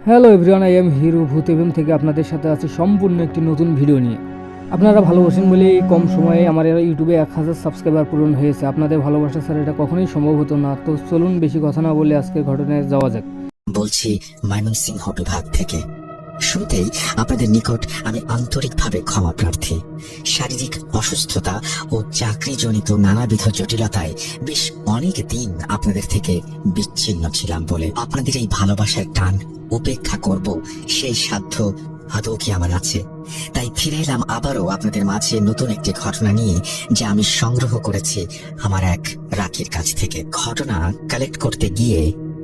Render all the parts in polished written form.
Hello everyone, I am hero ভূত FM থেকে আপনাদের সাথে আছে সম্পূর্ণ একটি নতুন ভিডিও নিয়ে। আপনারা ভালোবাসেন বলে এই কম সময়ে আমার ইউটিউবে 1000 সাবস্ক্রাইবার পূরণ হয়েছে। আপনাদের ভালোবাসা স্যার এটা কখনোই সম্ভব হতো না। তো চলুন বেশি কথা না বলে আজকের ঘটনায় যাওয়া যাক। বলছি ময়মনসিংহ বিভাগ থেকে। শুরুতেই আপনাদের নিকট আমি আন্তরিকভাবে ক্ষমা প্রার্থী। শারীরিক অসুস্থতা ও চাকরিজনিত নানাবিধ জটিলতায় বেশ অনেক দিন আপনাদের থেকে বিচ্ছিন্ন ছিলাম বলে আপনাদের এই ভালোবাসার টান উপেক্ষা করব সেই সাধ্য আদৌ কি আমার আছে? তাই ফিরে এলাম আবারও আপনাদের মাঝে নতুন একটি ঘটনা নিয়ে, যা আমি সংগ্রহ করেছি আমার এক রাখির কাছ থেকে। ঘটনা কালেক্ট করতে গিয়ে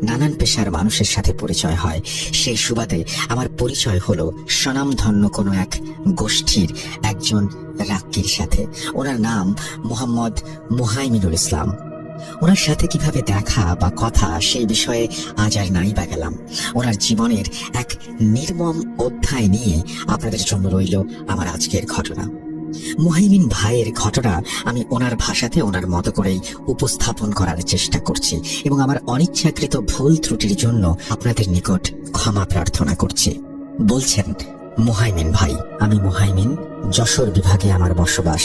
নানান পেশার মানুষের সাথে পরিচয় হয়। সেই সুবাদে আমার পরিচয় হলো স্বনামধন্য কোনো এক গোষ্ঠীর একজন রাক্কির সাথে। ওনার নাম মোহাম্মদ মুহাইমিনুল ইসলাম। ওনার সাথে কিভাবে দেখা বা কথা সেই বিষয়ে আজ আর নাই বা গেলাম। ওনার জীবনের এক নির্মম অধ্যায় নিয়ে আপনাদের জন্য রইল আমার আজকের ঘটনা। মুহাইমিন ভাইয়ের ঘটনা আমি ওনার ভাষাতে ওনার মতো করেই উপস্থাপন করার চেষ্টা করছি এবং আমার অনিচ্ছাকৃত ভুল ত্রুটির জন্য আপনাদের নিকট ক্ষমা প্রার্থনা করছি। বলছেন মুহাইমিন ভাই, আমি মুহাইমিন, যশোর বিভাগে আমার বসবাস।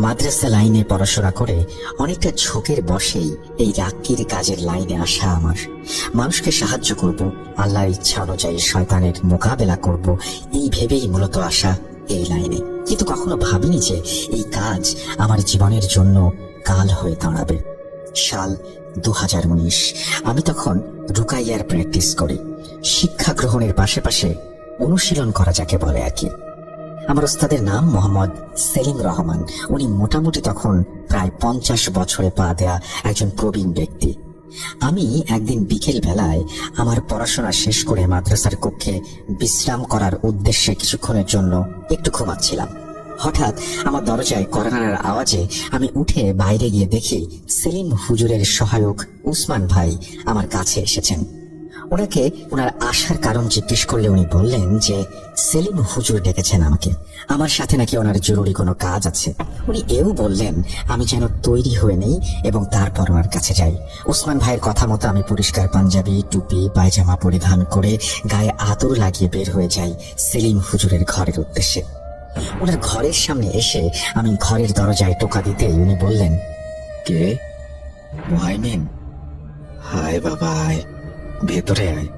মাদ্রাসা লাইনে পড়াশোনা করে অনেকটা ঝোঁকের বশেই এই রাক্কির কাজের লাইনে আসা আমার। মানুষকে সাহায্য করব, আল্লাহর ইচ্ছা অনুযায়ী শয়তানের মোকাবেলা করব, এই ভেবেই মূলত আসা এই লাইনে। কিন্তু কখনো ভাবিনি যে এই কাজ আমার জীবনের জন্য কাল হয়ে দাঁড়াবে। সাল 2019। আমি তখন রুকাইয়ার প্র্যাকটিস করি। শিক্ষা গ্রহণের পাশে অনুশীলন করা যাকে বলে আর কি। আমার ওস্তাদের নাম মোহাম্মদ সেলিম রহমান। উনি মোটামুটি তখন প্রায় 50 বছরে পা দেয়া একজন প্রবীণ ব্যক্তি। আমি একদিন বিকেল বেলায় আমার পড়াশোনা শেষ করে মাদ্রাসার কক্ষে বিশ্রাম করার উদ্দেশ্যে কিছুক্ষণের জন্য একটু ঘুমাচ্ছিলাম। হঠাৎ আমার দরজায় কড়া নাড়ার আওয়াজে আমি উঠে বাইরে গিয়ে দেখি সেলিম হুজুরের সহায়ক উসমান ভাই আমার কাছে এসেছেন। ওনাকে ওনার আসার কারণ জিজ্ঞেস করলে উনি বললেন যে সেলিম হুজুর ডেকেছেন আমাকে, আমার সাথে নাকি ওনার জরুরি কোনো কাজ আছে। উনি এও বললেন আমি যেন তৈরি হয়ে নেই এবং তারপর ওনার কাছে যাই। ওসমান ভাইয়ের কথা মতো আমি পরিষ্কার পাঞ্জাবি, টুপি, পায়জামা পরিধান করে গায়ে আতর লাগিয়ে বের হয়ে যাই সেলিম হুজুরের ঘরের উদ্দেশ্যে। ওনার ঘরের সামনে এসে আমি ঘরের দরজায় টোকা দিতেই উনি বললেন, কে? মুহাইমিন? হায় বাবা, ভেতরে আয়।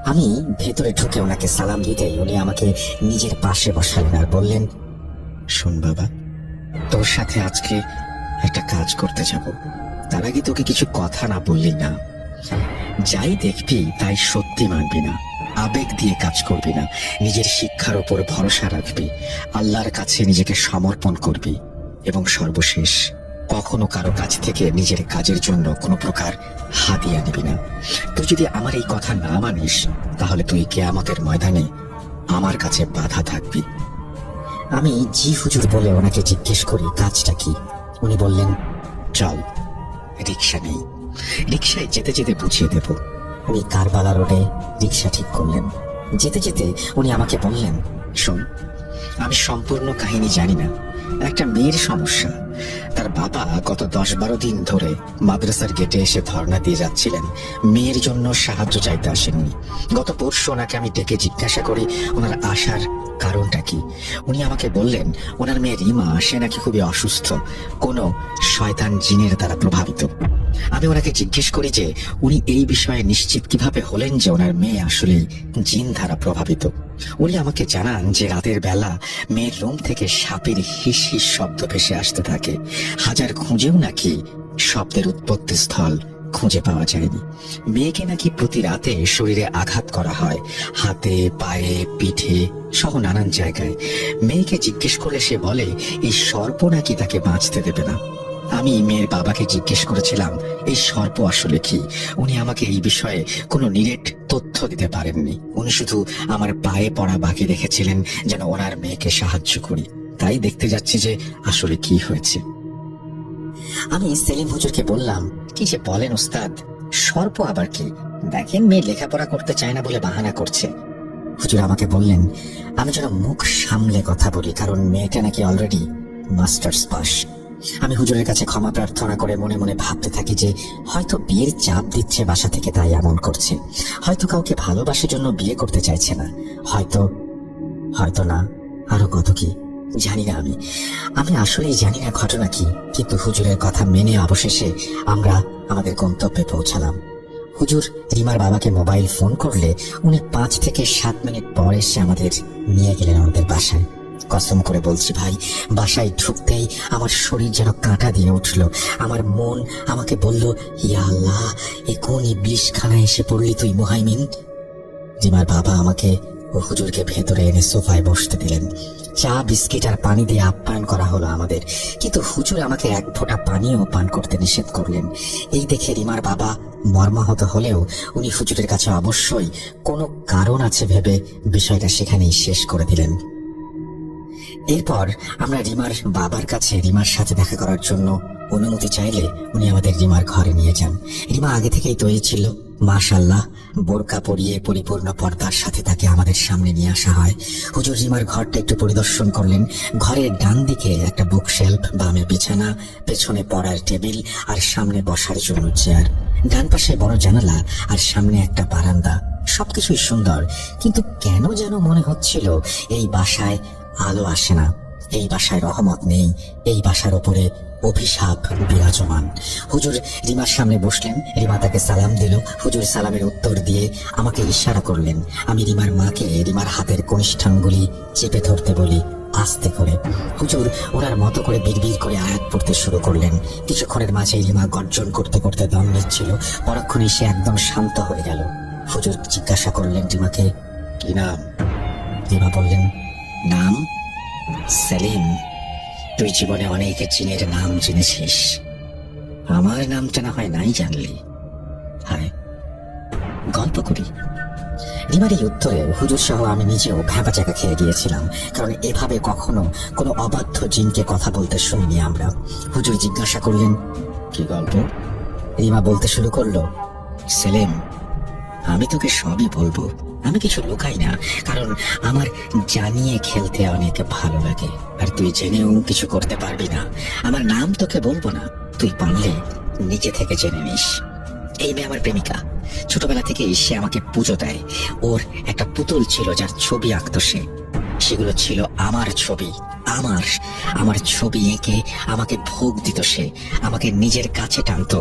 আমি ভেতরে ঢুকে ওনাকে সালাম দিতেই উনি আমাকে নিজের পাশে বসালেন আর বললেন, শোন বাবা, তোর সাথে আজকে একটা কাজ করতে যাব। তার আগে তোকে কিছু কথা না বললি না। যাই দেখবি তাই সত্যি মানবি না, আবেগ দিয়ে কাজ করবি না, নিজের শিক্ষার উপর ভরসা রাখবি, আল্লাহর কাছে নিজেকে সমর্পণ করবি এবং সর্বশেষ কখনো কারো কাছ থেকে নিজের কাজের জন্য কোনো প্রকার হাদিয়া নিবি না। তুই যদি আমার এই কথা না মানিস তাহলে তুই কিয়ামতের ময়দানে আমার কাছে বাধা থাকবি। আমি জি হুজুর বলে ওনাকে জিজ্ঞেস করি কাজটা কি। উনি বললেন, চল, রিক্সা নেই, রিক্সায় যেতে যেতে বুঝিয়ে দেব। উনি কারবালা রোডে রিক্সা ঠিক করলেন। যেতে যেতে উনি আমাকে বললেন, শোন, আমি সম্পূর্ণ কাহিনী জানি না। একটা মেয়ের সমস্যা। তার বাবা গত 10-12 দিন ধরে মাদ্রাসার গেটে এসে ধর্ণা দিয়ে যাচ্ছিলেন, মেয়ের জন্য সাহায্য চাইতে আসেননি। গত পরশু ওনাকে আমি ডেকে জিজ্ঞাসা করি ওনার আসার কারণটা কি। উনি আমাকে বললেন ওনার মেয়ে রিমা, সে নাকি খুবই অসুস্থ, কোনো শয়তান জিনের দ্বারা প্রভাবিত। আমি ওনাকে জিজ্ঞেস করি যে উনি এই বিষয়ে নিশ্চিত কিভাবে হলেন যে ওনার মেয়ে আসলেই জিন দ্বারা প্রভাবিত। উনি আমাকে জানান যে রাতের বেলা মেয়ের রুম থেকে সাপের হিস হিস শব্দ ভেসে আসতে থাকে। হাজার খুঁজেও নাকি শব্দের উৎপত্তি স্থল খুঁজে পাওয়া যায়নি। মেয়েকে নাকি প্রতি রাতে শরীরে আঘাত করা হয়, হাতে, পায়ে, পিঠে সহ নানান জায়গায়। মেয়েকে জিজ্ঞেস করলে সে বলে এই সর্প নাকি তাকে বাঁচতে দেবে না। আমি মেয়ের বাবাকে জিজ্ঞেস করেছিলাম এই সর্প আসলে কি। উনি আমাকে এই বিষয়ে কোনো নিরেট তথ্য দিতে পারেননি। উনি শুধু আমার পায়ে পড়া বাকি রেখেছিলেন যেন ওনার মেয়েকে সাহায্য করি। তাই দেখতে যাচ্ছি যে আসলে কি হয়েছে। আমি সেলিম হুজুরকে বললাম, কি যে বলেন ওস্তাদ, সর্প আবার কি? দেখেন মেয়ে লেখাপড়া করতে চায় না বলে বাহানা করছে। হুজুর আমাকে বললেন আমি যেন মুখ সামলে কথা বলি, কারণ মেয়েটা নাকি অলরেডি মাস্টার্স পাস। আমি হুজুরের কাছে ক্ষমা প্রার্থনা করে মনে মনে ভাবতে থাকি যে হয়তো বিয়ের চাপ দিচ্ছে বাসা থেকে, তাই এমন করছে। হয়তো কাউকে ভালোবাসার জন্য বিয়ে করতে চাইছে না, হয়তো হয়তো না, আরো কত কি জানি না। আমি আসলেই জানি না ঘটনা কি, কিন্তু হুজুরের কথা মেনে অবশেষে আমরা আমাদের গন্তব্যে পৌঁছালাম। হুজুর রিমার বাবাকে মোবাইল ফোন করলে উনি 5 থেকে 7 মিনিট পর এসে আমাদের নিয়ে গেলেন আমাদের বাসায়। কসম করে বলছি ভাই, বাসায় ঢুকতেই আমার শরীর যেন কাঁটা দিয়ে উঠল। আমার মন আমাকে বলল, ইয়া আল্লাহ, এ কোন ইবলিশখানায় এসে পড়লি তুই মুহাইমিন। রিমার বাবা আমাকে ও হুজুরকে ভেতরে এনে সোফায় বসতে দিলেন। চা বিস্কিট আর পানি দিয়ে আপ্যায়ন করা হলো আমাদের, কিন্তু হুজুর আমাকে এক ফোঁটা পানিও পান করতে নিষেধ করলেন। এই দেখে রিমার বাবা মর্মাহত হলেও উনি হুজুরের কাছে অবশ্যই কোনো কারণ আছে ভেবে বিষয়টা সেখানেই শেষ করে দিলেন। এরপর আমরা রিমার বাবার কাছে রিমার সাথে দেখা করার জন্য অনুমতি চাইলে উনি আমাদের রিমার ঘরে নিয়ে যান। রিমা আগে থেকেই তৈরি ছিল, মাশাআল্লাহ। বোরকা পরিয়ে পরিপূর্ণ পর্দার সাথে তাকে আমাদের সামনে নিয়ে আসা হয়। হুজুর রিমার ঘরটা একটু পরিদর্শন করলেন। ঘরের ডান দিকে একটা বুকশেলফ, বামে বিছানা, পেছনে পড়ার টেবিল আর সামনে বসার জন্য চেয়ার। ডান পাশে বড় জানালা আর সামনে একটা বারান্দা। সবকিছুই সুন্দর, কিন্তু কেন যেন মনে হচ্ছিল এই বাসায় আলো আসে না, এই বাসায় রহমত নেই, এই বাসার ওপরে অভিশাপ বিরাজমান। হুজুর রিমার সামনে বসলেন। রিমা তাকে সালাম দিল। হুজুর সালামের উত্তর দিয়ে আমাকে ইশারা করলেন। আমি রিমার মাকে রিমার হাতের কনিষ্ঠাঙ্গুলি চেপে ধরতে বলি আস্তে করে। হুজুর ওনার মতো করে বিড়বিড় করে আয়াত পড়তে শুরু করলেন। কিছুক্ষণের মাঝেই রিমা গর্জন করতে করতে দম নিচ্ছিল। পরক্ষণেই সে একদম শান্ত হয়ে গেল। হুজুর জিজ্ঞাসা করলেন রিমাকে, কি নাম? রিমা বললেন, নাম সেলিম। তুই জীবনে অনেক জিনের নাম জেনেছিস, আমার নামটা না হয় নাই জানলি। হায়, গল্প করি। রিমার এই উত্তরে হুজুর সহ আমি নিজেও ভ্যাবাচাকা খেয়ে গিয়েছিলাম, কারণ এভাবে কখনো কোনো অবাধ্য জিনকে কথা বলতে শুনিনি আমরা। হুজুর জিজ্ঞাসা করলেন, কি গল্প? রিমা বলতে শুরু করলো, সেলিম, আমি তোকে সবই বলবো, আমি কিছু লুকাই না, কারণ আমার জানিয়ে খেলতে অনেক ভালো লাগে, আর তুই জেনেও কিছু করতে পারবি না। আমার নাম তোকে বলবো না, তুই পারলে নিজে থেকে জেনে নিস। এই মেয়ে আমার প্রেমিকা। ছোটবেলা থেকে সে আমাকে পুজো দেয়। ওর একটা পুতুল ছিল যার ছবি আঁকতো সে। সেগুলো ছিল আমার ছবি, আমার ছবি এঁকে আমাকে ভোগ দিত সে, আমাকে নিজের কাছে টানতো।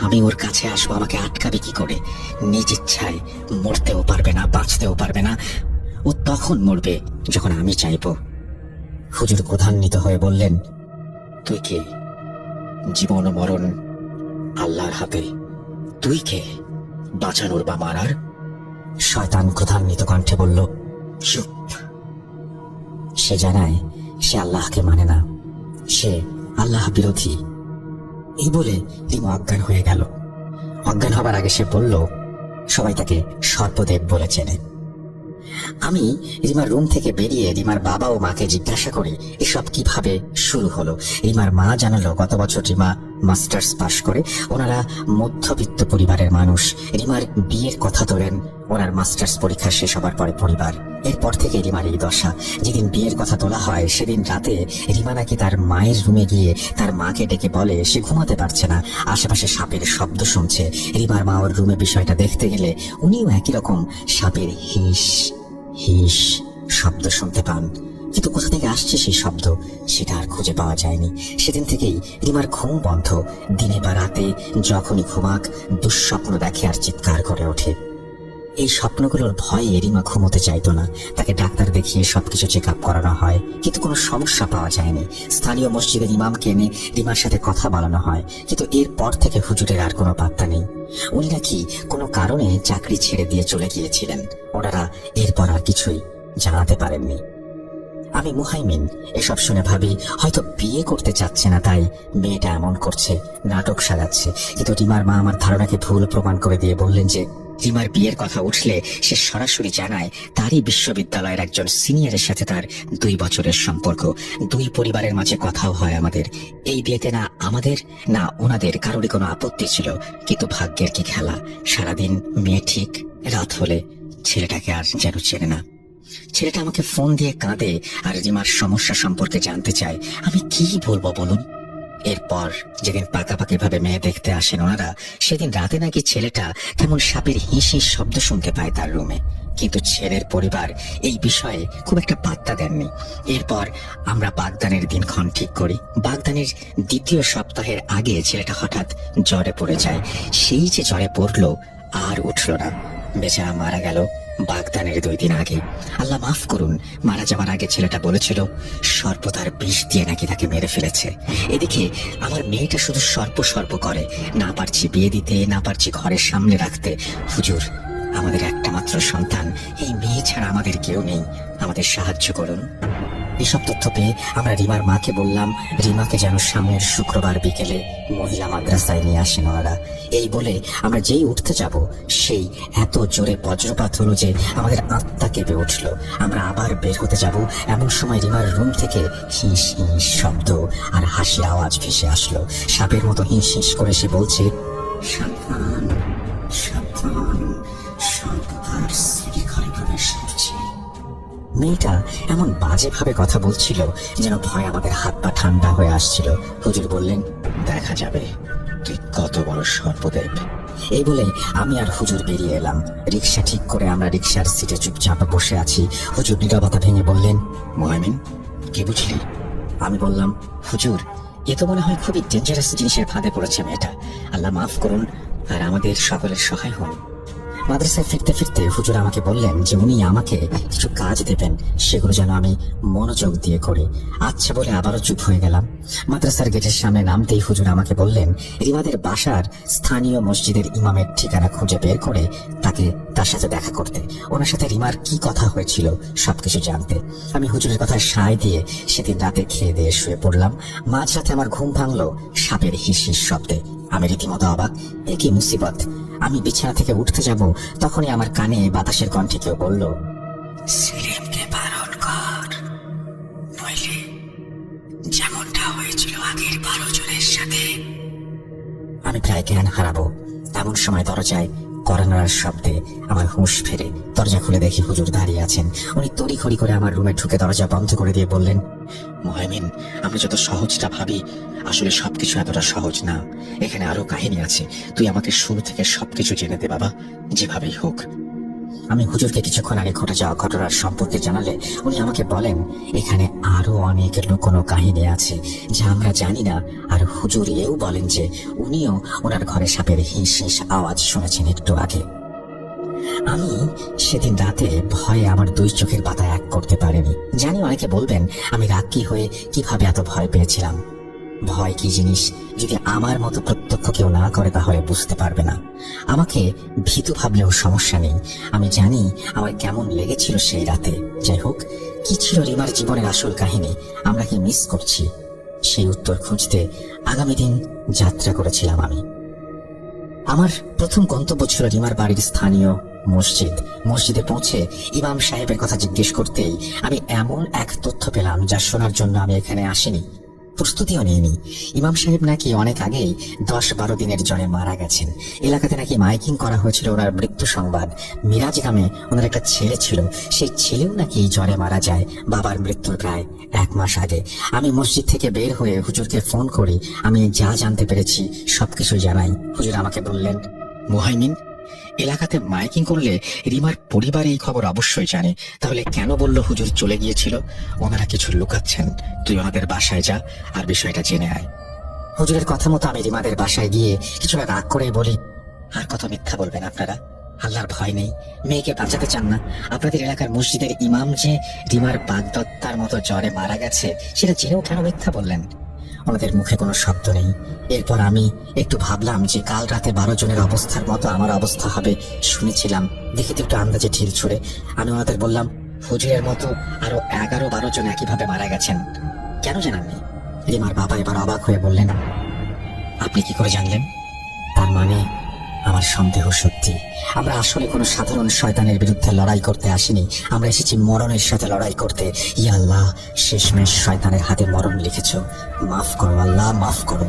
আমি ওর কাছে আসবো, আমাকে আটকাবে কি করে? নিজ ইচ্ছায় মরতেও পারবে না, বাঁচতেও পারবে না। ও তখন মরবে যখন আমি চাইবো। হুজুর ক্রোধান্বিত হয়ে বললেন, তুই কে? জীবন ও মরণ আল্লাহর হাতে, তুই কে বাঁচানোর বা মারার? শয়তান ক্রোধান্বিত কণ্ঠে বলল, চুপ। সে জানায় সে আল্লাহকে মানে না, সে আল্লাহ বিরোধী। এই বলে রিমা অজ্ঞান হয়ে গেল। অজ্ঞান হবার আগে সে বলল, সবাই তাকে সর্পদেব বলে চেনে। আমি রিমার রুম থেকে বেরিয়ে রিমার বাবা ও মাকে জিজ্ঞাসা করি এসব কিভাবে শুরু হলো। রিমার মা জানালো, গত বছর রিমা মাস্টার্স পাশ করে। ওনারা মধ্যবিত্ত পরিবারের মানুষ। রিমার বিয়ের কথা তোলেন ওনার মাস্টার্স পরীক্ষা শেষ হবার পরে পরিবার। এরপর থেকে রিমার এই দশা। যেদিন বিয়ের কথা তোলা হয় সেদিন রাতে রিমা নাকি তার মায়ের রুমে গিয়ে তার মাকে ডেকে বলে সে ঘুমাতে পারছে না, আশেপাশে সাপের শব্দ শুনছে। রিমার মা ওর রুমে বিষয়টা দেখতে গেলে উনিও একই রকম সাপের হিস হিস শব্দ শুনতে পান, কিন্তু কোথা থেকে আসছে সেই শব্দ সেটা আর খুঁজে পাওয়া যায়নি। সেদিন থেকেই রিমার ঘুম বন্ধ। দিনে বা রাতে যখনই ঘুমাক দুঃস্বপ্ন দেখে আর চিৎকার করে ওঠে। এই স্বপ্নগুলোর ভয়ে রিমা ঘুমোতে চাইতো না। তাকে ডাক্তার দেখিয়ে সবকিছু চেক আপ করানো হয়, কিন্তু কোনো সমস্যা পাওয়া যায়নি। স্থানীয় মসজিদের ইমামকে এনে রিমার সাথে কথা বলানো হয়, কিন্তু এরপর থেকে হুজুরের আর কোনো পাত্তা নেই। উনি নাকি কোনো কারণে চাকরি ছেড়ে দিয়ে চলে গিয়েছিলেন। ওনারা এরপর আর কিছুই জানাতে পারেননি। আমি মুহাইমিন এসব শুনে ভাবি হয়তো বিয়ে করতে চাচ্ছে না, তাই মেয়েটা এমন করছে, নাটক সাজাচ্ছে। কিন্তু রিমার মা আমার ধারণাকে ভুল প্রমাণ করে দিয়ে বললেন যে রিমার বিয়ের কথা উঠলে সে সরাসরি জানায় তারই বিশ্ববিদ্যালয়ের একজন সিনিয়রের সাথে তার 2 বছরের সম্পর্ক। 2 পরিবারের মাঝে কথাও হয় আমাদের। এই বিয়েতে না আমাদের না ওনাদের কারোরই কোনো আপত্তি ছিল, কিন্তু ভাগ্যের কি খেলা, সারাদিন মেয়ে ঠিক, রাত হলে ছেলেটাকে আর যেন চেনে না। ছেলেটা আমাকে ফোন দিয়ে কাঁদে আর রিমার সমস্যা সম্পর্কে জানতে চায়। আমি কি বলবো বলুন? এরপর যেদিন পাকাপাকি ভাবে মেয়ে দেখতে আসেন ওনারা, সেদিন রাতে নাকি ছেলেটা কেমন সাপের হিসির শব্দ শুনতে পায় তার রুমে, কিন্তু ছেলের পরিবার এই বিষয়ে খুব একটা পাত্তা দেননি। এরপর আমরা বাগদানের দিনক্ষণ ঠিক করি। বাগদানের দ্বিতীয় সপ্তাহের আগে ছেলেটা হঠাৎ জ্বরে পড়ে যায়। সেই যে জ্বরে পড়লো আর উঠলো না, বেচারা মারা গেল বাগদানের 2 দিন আগে। আল্লাহ মাফ করুন, মারা যাওয়ার আগে ছেলেটা বলেছিল সর্প তার বিষ দিয়ে নাকি তাকে মেরে ফেলেছে। এদিকে আমার মেয়েটা শুধু সর্প করে, না পারছি বিয়ে দিতে, না পারছি ঘরের সামনে রাখতে। হুজুর, আমাদের একটা মাত্র সন্তান, এই মেয়ে ছাড়া আমাদের কেউ নেই, আমাদের সাহায্য করুন। এসব তথ্য পেয়ে আমরা রিমার মাকে বললাম রিমাকে যেন সামনের শুক্রবার বিকেলে মহিলা মাদ্রাসায় নিয়ে আসেন ওনারা। এই বলে আমরা যেই উঠতে যাব, সেই এত জোরে বজ্রপাত হলো যে আমাদের আত্মা কেঁপে উঠল। আমরা আবার বের হতে যাব, এমন সময় রিমার রুম থেকে হিস হিস শব্দ আর হাসির আওয়াজ ভেসে আসলো। সাপের মতো হিস হিস করে সে বলছে, সাবধান সাবধান, সর্প তার স্ত্রী ঘরে প্রবেশ করছে। মেয়েটা এমন বাজে ভাবে কথা বলছিল যেন ভয় আমাদের হাত পা ঠান্ডা হয়ে আসছিল। হুজুর বললেন, দেখা যাবে তুই কত বড় সর্পদেব। এই বলে আমি আর হুজুর বেরিয়ে এলাম। রিক্সা ঠিক করে আমরা রিক্সার সিটে চুপচাপ বসে আছি। হুজুর নীরবতা ভেঙে বললেন, মুহাইমিন, কি বুঝলি? আমি বললাম, হুজুর, এ তো মনে হয় খুবই ডেঞ্জারাস জিনিসের ফাঁদে পড়েছে মেয়েটা। আল্লাহ মাফ করুন আর আমাদের সকলের সহায় হন। মাদ্রাসায় ফিরতে ফিরতে হুজুর আমাকে বললেন যে উনি আমাকে কিছু কাজ দেবেন, সেগুলো যেন আমি মনোযোগ দিয়ে করি। আচ্ছা বলে আবারও চুপ হয়ে গেলাম। মাদ্রাসার গেটের সামনে নামতেই হুজুর আমাকে বললেন রিমাদের বাসার স্থানীয় মসজিদের ইমামের ঠিকানা খুঁজে বের করে তার সাথে দেখা করতে, ওনার সাথে রিমার কি কথা হয়েছিল সবকিছু জানতে। আমি হুজুরের কথা সায় দিয়ে সেদিন রাতে খেয়ে দিয়ে শুয়ে পড়লাম। মাঝরাতে আমার ঘুম ভাঙলো সাপের হিস হিস শব্দে। আমি রীতিমতো অবাক, এ কি মুসিবত! আমি বিছানা থেকে উঠতে যাব, তখনই আমার কানে বাতাসের কণ্ঠে কেউ বলল, সেলিমকে বারণ কর, নইলে যেমনটা হয়েছিল আগের 12 জনের সাথে। আমি প্রায় জ্ঞান হারাবো। এমন সময় দরজায় কড়া নাড়ার শব্দে আমার হুঁশ ফেরে। দরজা খুলে দেখি হুজুর দাঁড়িয়ে আছেন। উনি তড়িঘড়ি করে আমার রুমে ঢুকে দরজা বন্ধ করে দিয়ে বললেন, মুহাইমিন, আমরা যত সহজটা ভাবি আসলে সবকিছু এতটা সহজ না। এখানে আরো কাহিনী আছে, তুই আমাকে শুরু থেকে সবকিছু জেনে দে বাবা, যেভাবেই হোক। আমি হুজুরকে কিছুক্ষণ আগে ঘটে যাওয়া ঘটনার সম্পর্কে জানালে উনি আমাকে বলেন এখানে আরো অনেক লুকোনো কাহিনী আছে যা আমরা জানি না। আর হুজুর এও বলেন যে উনিও ওনার ঘরে সাপের হিস হিস আওয়াজ শুনেছেন একটু আগে। আমি সেদিন রাতে ভয়ে আমার 2 চোখের পাতা এক করতে পারিনি। জানি অনেকে বলবেন আমি রাগী হয়ে কিভাবে এত ভয় পেয়েছিলাম। ভয় কি জিনিস যদি আমার মতো প্রত্যক্ষ কেউ না করে তাহলে বুঝতে পারবে না। আমাকে ভীতু ভাবলেও সমস্যা নেই, আমি জানি আমার কেমন লেগেছিল সেই রাতে। যাই হোক, কি ছিল রিমার জীবনের আসল কাহিনী, আমরা কি মিস করছি, সেই উত্তর খুঁজতে আগামী দিন যাত্রা করেছিলাম আমি। আমার প্রথম গন্তব্য ছিল রিমার বাড়ির স্থানীয় মসজিদে পৌঁছে ইমাম সাহেবের কথা জিজ্ঞেস করতেই আমি এমন এক তথ্য পেলাম যা শোনার জন্য আমি এখানে আসিনি, প্রস্তুতিও নিইনি। ইমাম সাহেব নাকি অনেক আগেই 10-12 দিনের জ্বরে মারা গেছেন। এলাকাতে নাকি মাইকিং করা হয়েছিল ওনার মৃত্যু সংবাদ। মিরাজ নামে ওনার একটা ছেলে ছিল, সেই ছেলেও নাকি জ্বরে মারা যায় বাবার মৃত্যুর প্রায় 1 মাস আগে। আমি মসজিদ থেকে বের হয়ে হুজুরকে ফোন করি, আমি যা জানতে পেরেছি সবকিছু জানাই। হুজুর আমাকে বললেন, মুহাইমিন, এলাকাতে মাইকিং করলে রিমার পরিবার এই খবর অবশ্যই জানে, তাহলে কেন বললো হুজুর চলে গিয়েছিল? ওনারা কিছু লুকাচ্ছেন, তুই ওনাদের বাসায় যা আর বিষয়টা জেনে আয়। হুজুরের কথা মতো আমি রিমাদের বাসায় গিয়ে কিছুটা রাগ করে বলি, আর কত মিথ্যা বলবেন আপনারা, আল্লাহর ভয় নেই, মেয়েকে বাঁচাতে চান না। আপনাদের এলাকার মসজিদের ইমাম যে রিমার বাগদত্তার মতো জ্বরে মারা গেছে সেটা জেনেও কেন মিথ্যা বললেন? ওনাদের মুখে কোনো শব্দ নেই। এরপর আমি একটু ভাবলাম যে কাল রাতে 12 জনের অবস্থার মতো আমার অবস্থা হবে শুনেছিলাম, দেখি তো একটু আন্দাজে ঢিল ছুড়ে আমি ওনাদের বললাম, হুজুরের মতো আরো 11-12 জন একইভাবে মারা গেছেন, কেন জানাননি? রিমার বাবা এবার অবাক হয়ে বললেন, আপনি কি করে জানলেন? তার মানে আমার সন্দেহ সত্যি। আমরা আসলে কোনো সাধারণ শয়তানের বিরুদ্ধে লড়াই করতে আসিনি, আমরা এসেছি মরণের সাথে লড়াই করতে। ইয়া আল্লাহ, শেষমেশ শয়তানের হাতে মরণ লিখেছ, মাফ করো আল্লাহ, মাফ করো।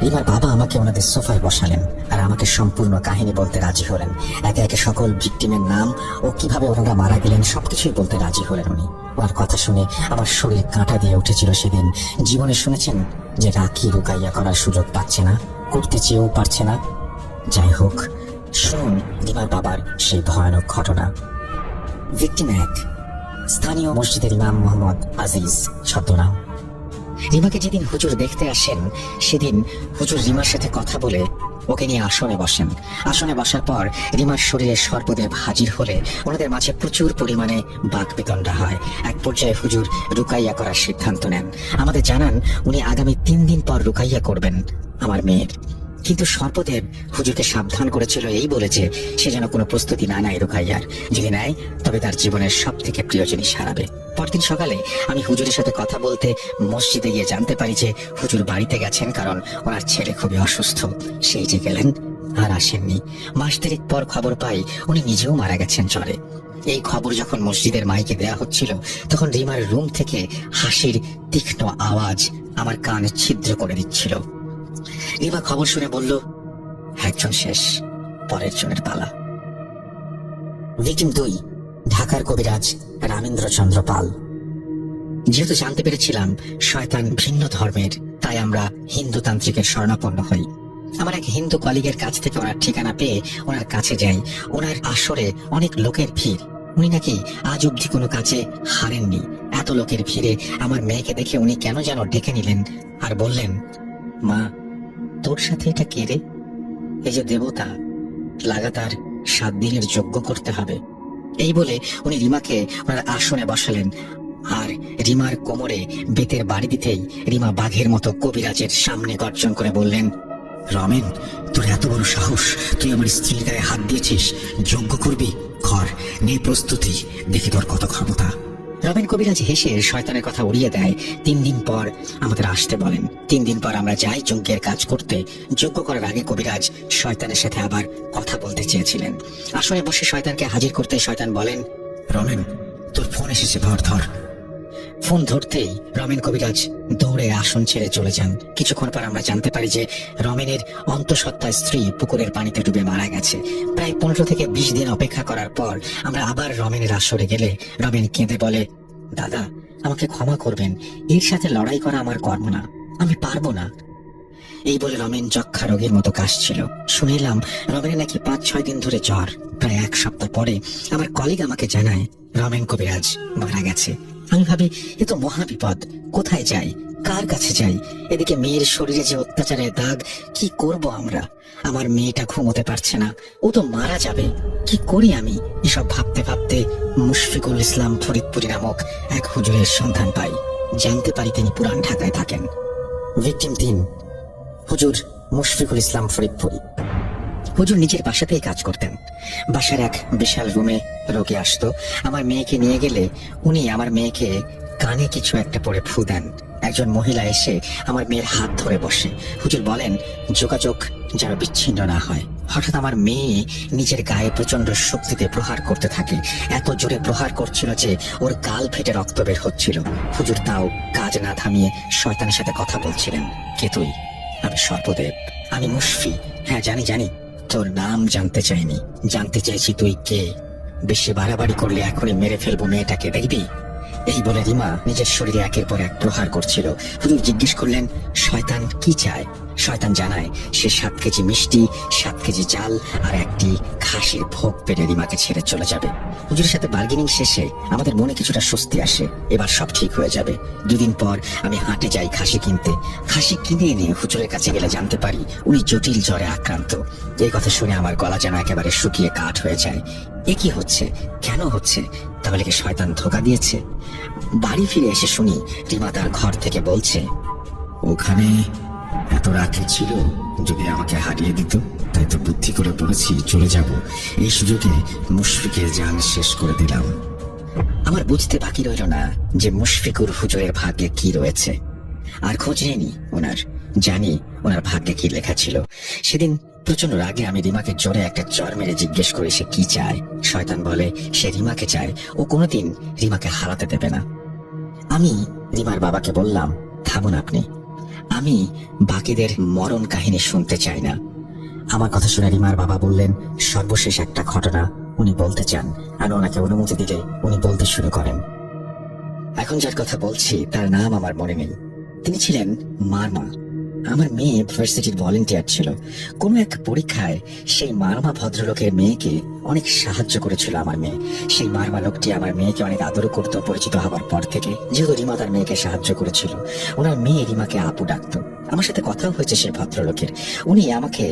রিমার বাবা আমাকে ওনাদের সোফায় বসালেন আর আমাকে সম্পূর্ণ কাহিনী বলতে রাজি হলেন। একে একে সকল ভিকটিমের নাম ও কিভাবে ওনারা মারা গেলেন সবকিছুই বলতে রাজি হলেন উনি। ওনার কথা শুনে আমার শরীর কাঁটা দিয়ে উঠেছিল সেদিন। জীবনে শুনেছেন যে রাখি রুকাইয়া করার সুযোগ পাচ্ছে না, করতে চেয়েও পারছে না। যাই হোক, শুনুন রিমার বাবার সেই ভয়ানক ঘটনা। ভিকটিম 1, স্থানীয় মসজিদের ইমাম মোহাম্মদ আজিজ ছদ্মনাম। রিমাকে যেদিন হুজুর দেখতে আসেন সেদিন হুজুর রিমার সাথে কথা বলে ওকে নিয়ে আসনে বসেন। আসনে বসার পর রিমার শরীরে সর্পদেব হাজির হলে ওনাদের মাঝে প্রচুর পরিমাণে বাকবিতণ্ডা হয়। এক পর্যায়ে হুজুর রুকাইয়া করার সিদ্ধান্ত নেন। আমাদের জানান উনি আগামী 3 দিন পর রুকাইয়া করবেন আমার মেয়ের। কিন্তু সর্পদেব হুজুরকে সাবধান করেছিল এই বলে যে সে যেন কোনো প্রস্তুতি না নেয় রুকাইয়ার। যদি নেয় তবে তার জীবনের সব থেকে প্রিয় জিনিস হারাবে। পরদিন সকালে আমি হুজুরের সাথে কথা বলতে মসজিদে গিয়ে জানতে পারি যে হুজুর বাড়িতে গেছেন, কারণ ওনার ছেলে খুবই অসুস্থ। সেই যে গেলেন আর আসেননি। মাস 3 পর খবর পাই উনি নিজেও মারা গেছেন জ্বরে। এই খবর যখন মসজিদের মাইকে দেয়া হচ্ছিল তখন রিমার রুম থেকে হাসির তীক্ষ্ণ আওয়াজ আমার কান ছিদ্র করে দিচ্ছিল। রিমা খবর শুনে বলল, একজন শেষ, পরের জনের পালা। ভিকটিম 2, ঢাকার কবিরাজ রামেন্দ্রচন্দ্র পাল। যেহেতু জানতে পেরেছিলাম শয়তান ভিন্ন ধর্মের, তাই আমরা হিন্দু তান্ত্রিকের শরণাপন্ন হই। আমার এক হিন্দু কলিগের কাছ থেকে ওনার ঠিকানা পেয়ে ওনার কাছে যাই। ওনার আসরে অনেক লোকের ভিড়। উনি নাকি আজ অব্দি কোনো কাজে হারেননি। এত লোকের ভিড়ে আমার মেয়েকে দেখে উনি কেন যেন ডেকে নিলেন আর বললেন, মা, তোর সাথে এটা কে রে? এই যে দেবতা, লাগাতার 7 দিনের যজ্ঞ করতে হবে। এই বলে উনি রিমাকে ওনার আসনে বসালেন আর রিমার কোমরে বেতের বাড়ি দিতেই রিমা বাঘের মতো কবিরাজের সামনে গর্জন করে বললেন, রমেন, তোর এত বড় সাহস, তুই আমার স্ত্রীর গায়ে হাত দিয়েছিস, যজ্ঞ করবি? কর, নে প্রস্তুতি, দেখি তোর কত ক্ষমতা। রমেন কবিরাজ হেসে শয়তানের কথা উড়িয়ে দেয়। 3 দিন পর আমাদের আসতে বলেন। 3 দিন পর আমরা যাই যজ্ঞের কাজ করতে। যজ্ঞ করার আগে কবিরাজ শয়তানের সাথে আবার কথা বলতে চেয়েছিলেন। আসনে বসে শয়তানকে হাজির করতে শয়তান বলেন, রমেন, তোর ফোন এসেছে, ধর। ফোন ধরতেই রমেন কবিরাজ দৌড়ে আসন ছেড়ে চলে যান। কিছুক্ষণ পর আমরা জানতে পারি যে রমেনের অন্তঃসত্ত্বা স্ত্রী পুকুরের পানিতে ডুবে মারা গেছে। প্রায় 15 থেকে 20 দিন অপেক্ষা করার পর আমরা আবার রমেনের আসরে গেলে রমেন কেঁদে বলে, দাদা, আমাকে ক্ষমা করবেন, এর সাথে লড়াই করা আমার কর্ম না, আমি পারবো না। এই বলে রমেন যক্ষা রোগের মতো কাশছিল। শুনিলাম রমেনের নাকি 5-6 দিন ধরে জ্বর। প্রায় 1 সপ্তাহ পরে আমার কলিগ আমাকে জানায় রমেন কবিরাজ মারা গেছে। আমি ভাবি এ তো মহা বিপদ, কোথায় যাই, কার কাছে যাই? এদিকে মেয়ের শরীরে যে অত্যাচারের দাগ, কি করব আমরা? আমার মেয়েটা ঘুমোতে পারছে না, ও তো মারা যাবে, কি করি আমি? এসব ভাবতে ভাবতে মুশফিকুল ইসলাম ফরিদপুরি নামক এক হুজুরের সন্ধান পাই। জানতে পারি তিনি পুরান ঢাকায় থাকেন। ভিকটিম 3, হুজুর মুশফিকুল ইসলাম ফরিদপুরি। হুজুর নিজের বাসাতেই কাজ করতেন। বাসার এক বিশাল রুমে রোগী আসতো। আমার মেয়েকে নিয়ে গেলে উনি আমার মেয়েকে কানে কিছু একটা পরে ফু দেন। একজন মহিলা এসে আমার মেয়ের হাত ধরে বসে। হুজুর বলেন যোগাযোগ যেন বিচ্ছিন্ন না হয়। হঠাৎ আমার মেয়ে নিজের গায়ে প্রচন্ড শক্তিতে প্রহার করতে থাকে। এত জোরে প্রহার করছিল যে ওর গাল ফেটে রক্ত বের হচ্ছিল। হুজুর তাও কাজ না থামিয়ে শয়তানের সাথে কথা বলছিলেন। কে তুই? আমি সর্পদেব, আমি মুশফি। হ্যাঁ জানি, তোর নাম জানতে চাইনি, জানতে চাইছি তুই কে। বেশি বাড়াবাড়ি করলে এখনই মেরে ফেলবো মেয়েটাকে, দেখবি? এই বলে রিমা নিজের শরীরে একের পর এক প্রহার করছিল। হুজুর জিজ্ঞেস করলেন শয়তান কি চায়। শয়তান জানায় সে 7 কেজি মিষ্টি, 7 কেজি চাল আর একটি খাসির ভোগ পেটে রিমাকে ছেড়ে চলে যাবে। হুজুরের সাথে বার্গেনিং শেষে আমাদের মনে কিছুটা স্বস্তি আসে, এবার সব ঠিক হয়ে যাবে। 2 দিন পর আমি হাটে যাই খাসি কিনতে। খাসি কিনে এনে হুজুরের কাছে গেলে জানতে পারি উনি জটিল জ্বরে আক্রান্ত। এই কথা শুনে আমার গলা যেন একেবারে শুকিয়ে কাঠ হয়ে যায়। এ কি হচ্ছে, কেন হচ্ছে? তাহলে কি শয়তান ধোঁকা দিয়েছে? বাড়ি ফিরে এসে শুনি রিমা তার ঘর থেকে বলছে, ওখানে এত রাত্রি ছিল, যদি আমাকে হারিয়ে দিত, তাই তো বুদ্ধি করে বলেছি চলে যাব। এই সুযোগে মুশফিকের জান শেষ করে দিলাম। আমার বুঝতে বাকি রইল না যে মুশফিকুর হুজুরের ভাগ্যে কি রয়েছে। আর খোঁজ নেইনি ওনার, জানি ওনার ভাগ্যে কি লেখা ছিল। সেদিন প্রচন্ড রাগে আমি রিমাকে জোরে একটা চর মেরে জিজ্ঞেস করি সে কি চায়। শয়তান বলে সে রিমাকে চায়, ও কোনোদিন রিমাকে হারাতে দেবে না। আমি রিমার বাবাকে বললাম, থামুন আপনি, আমি বাকিদের মরণ কাহিনী শুনতে চাই না। আমার কথা শুনে রিমার বাবা বললেন, সর্বশেষ একটা ঘটনা উনি বলতে চান। আমি ওনাকে অনুমতি দিলে উনি বলতে শুরু করেন। এখন যার কথা বলছি তার নাম আমার মনে নেই। তিনি ছিলেন মারমা। আমার মেয়ে ইউনিভার্সিটির ভলেন্টিয়ার ছিল। কোনো এক পরীক্ষায় সেই মারমা ভদ্রলোকের মেয়েকে অনেক সাহায্য করেছিল আমার মেয়ে। সেই মারমা লোকটি আমার মেয়েকে অনেক আদর করত পরিচিত হবার পর থেকে, যেহেতু রিমা তার মেয়েকে সাহায্য করেছিল। ওনার মেয়ে রিমাকে আপু ডাকতো। আমার সাথে কথাও হয়েছে সেই ভদ্রলোকের। উনি আমাকে